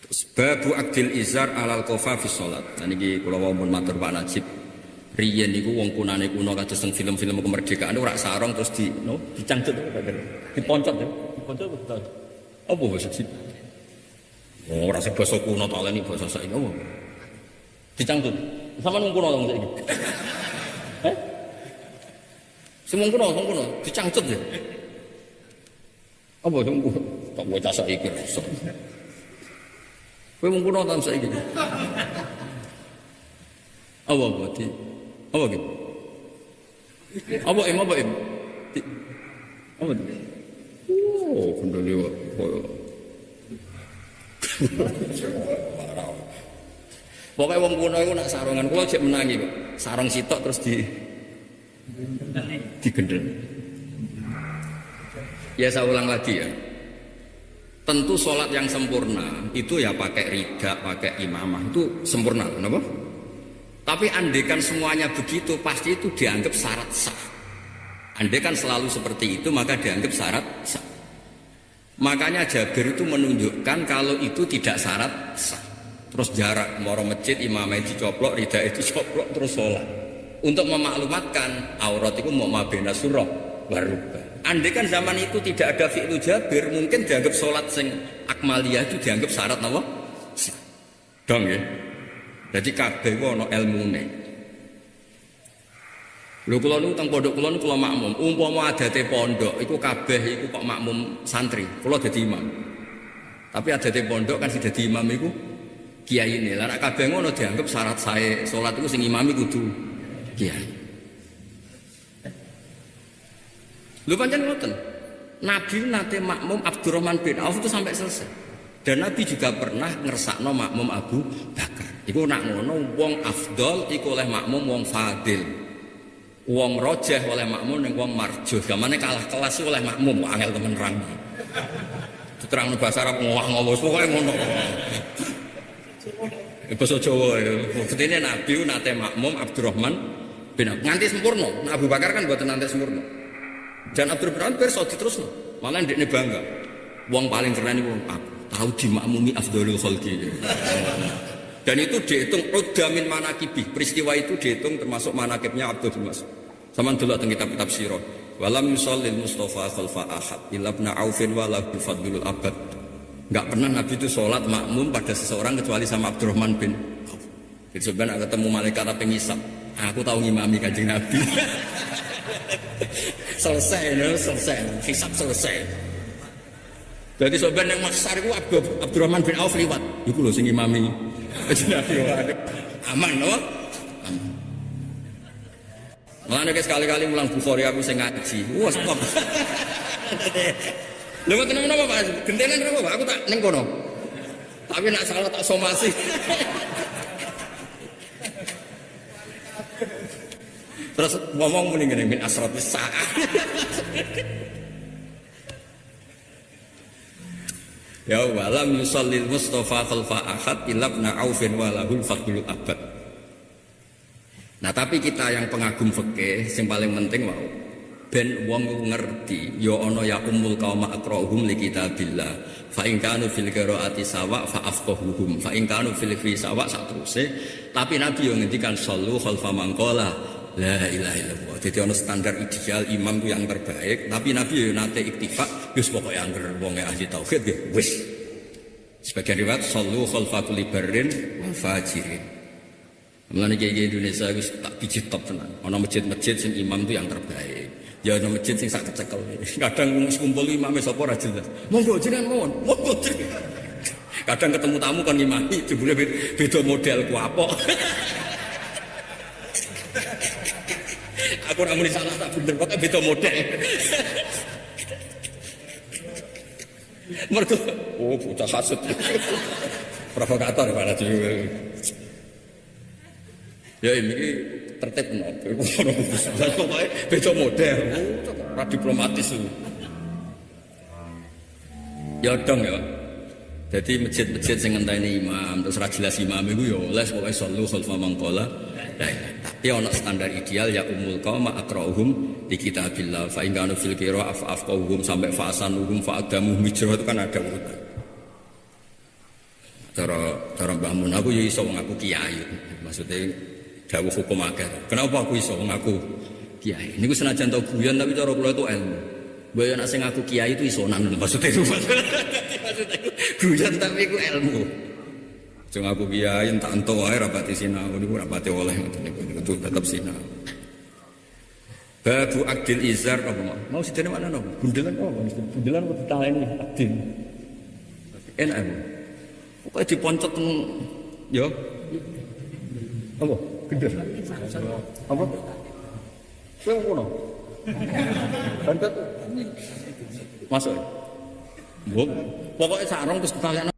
Terus babu akdil izar alal kofa fi sholat. Dan ini kalau mau matur Pak Najib, riyen niku wong kunane kuno kados teng film-film kemerdekaan ora sarong terus dicangcut diponcot ya. Diponcot betul. Apa bahasa sih? Oh, ora basa kuno tak leni basa saiki apa? Dicangcut. Sama nunggu nolong saiki. Semua kuno, dicangcut ya. Apa sing tak bocah saiki rasa. Kowe mung kuno ta saiki. Apa di? Apa gitu? Apa im? Apa? Oh, kendali wae. Pokoknya wong kuno itu nak sarongan, kulo cek menangi kok. Sarong sitok terus digendel. Ya saya ulang lagi ya. Tentu sholat yang sempurna itu ya pakai rida, pakai imamah itu sempurna, kenapa? Tapi andekan semuanya begitu pasti itu dianggap syarat sah. Andekan selalu seperti itu maka dianggap syarat sah. Makanya Jabir itu menunjukkan kalau itu tidak syarat sah. Terus jarak, moro masjid, imamnya dicoplok, ridha itu coplok, terus sholat. Untuk memaklumatkan, aurat itu mau mabena surah, baru. Andai kan zaman itu tidak ada fi'lu Jabir, mungkin dianggap sholat sing akmaliyah itu dianggap syarat apa? Dong ya. Jadi kabeh ku ana ilmune. Lho kula niku teng pondok kula niku kula makmum, umpama adate pondok iku kabeh iku kok makmum santri, kula dadi imam. Tapi adate pondok kan sing dadi imam iku kiai ini, lah kabeh ngono dianggap syarat sae salat iku sing imami kudu kiai. Lho pancen ngoten. Nabi nate makmum Abdurrahman bin Auf itu sampai selesai. Dan Nabi juga pernah ngersakno makmum Abu Bakar. Iku nak ngono wong afdol iku oleh makmum wong fadil. Wong rojeh oleh makmum ning wong marjuh. Gamane kalah kelas oleh makmum angel temen rang. Diterangno bahasa Arab ngowah-ngowah pokoke ngono. Basa Jawa ya. Buktinya Nabi nate makmum Abdurrahman bin Auf nganti sempurna. Nah, Abu Bakar kan mboten nganti sempurna. Dan Abdurrahman bin Auf pirsa diterusno. Malah ndekne bangga. Wong paling keren itu aku. Tahu dimakmumi afdhalul khalqi. Dan itu dihitung uddamin manakibih. Peristiwa itu dihitung termasuk manakibnya Abdul Mas'ud. Sama dulu teng kitab-kitab sirah. Walam yusallil Mustafa khalfa ahad illa ibn Aufin wa lahu fadlul abad. Enggak pernah Nabi itu sholat makmum pada seseorang kecuali sama Abdurrahman bin Auf. Jadi sebenarnya ketemu malaikat apa ngisap. Aku tahu ngimami Kanjeng Nabi. selesai, hisab selesai. Jadi sebenarnya yang maksar itu Abdurrahman bin Auf liwat. Iku lho sing ngimami Kanjeng Nabi. Aman loh. Mulane sekali-kali mulang Bukhari aku sing ngaji. Wah, stop. Lha kok kenapa Pak? Gentenan kenapa Pak? Aku tak ning kono. Tapi nak salah tak somasi. Terus ngomong muni ngene min asratis saah. Ya walam yusallil Mustafa khalfa ahad illa ibn Aufin wa lahul fadlul abad. Nah tapi kita yang pengagum fikih yang paling penting mau ben wong ngerti ya ana ya ummul qauma aqra'uhum li kitabillah fa in kanu fil qiraati sawa fa afqahuhum fa in kanu fil fi sawa sateruse. Tapi Nabi yang ngendikan sallu khalfa mangqala la ilaha illallah. Jadi ana standar ideal imam itu yang terbaik, tapi Nabi yo nate iktifak wis pokoke angger wong ahli tauhid nggih wis. Sebagian riwayat sallu khalfa kulli barrin wa fajirin. Mulane kiai Indonesia wis tak biji top tenan. Ana masjid-masjid sing imam itu yang terbaik. Ya ana masjid sing sak kecekel. Kadang wong kumpul imame sapa ora jelas. Monggo jenengan mawon. Monggo. Kadang ketemu tamu kan ngimami jebule beda model ku apok. Aku ora muni salah tak bener kok beda model. Mergo oh bocah hasud. Provokator para dhewe. Ya ini tertib nopo. Pokoke beda model. Ora diplomatis. Ya dong ya. Jadi masjid-masjid sing ngenteni imam terus ra jelas imam iku ya les pokoke sallu khalfa mangqala. Tapi ana standar ideal ya umul qauma aqra'uhum di kitabillah fa in kanu fil qira'ah afqahuhum sampai fa'asanuhum fa'adamu hijrah itu kan ada urutan. Cara Mbah Mun aku ya iso wong aku kiai. Maksudnya dawuh hukum akeh. Kenapa aku iso wong aku kiai? Niku senajan tau guyon tapi cara kula itu ilmu. Mbah yen sing aku kiai itu isonan maksudnya itu. Maksudnya guyon tapi iku ilmu. Jeng aku kiai tak entuk wae rapati sinau niku rapati oleh ngoten niku tetep sinau. Babu akdil izar apa mau sidene mana no? Bundelan apa? Bundelan kok ditaleni akdil. Enak aku. Pokoke diponcot yo. Apa? Gede. Apa? Kowe ngono. Bantet. Masuk. Mbok, pokoke sarung terus ketalekno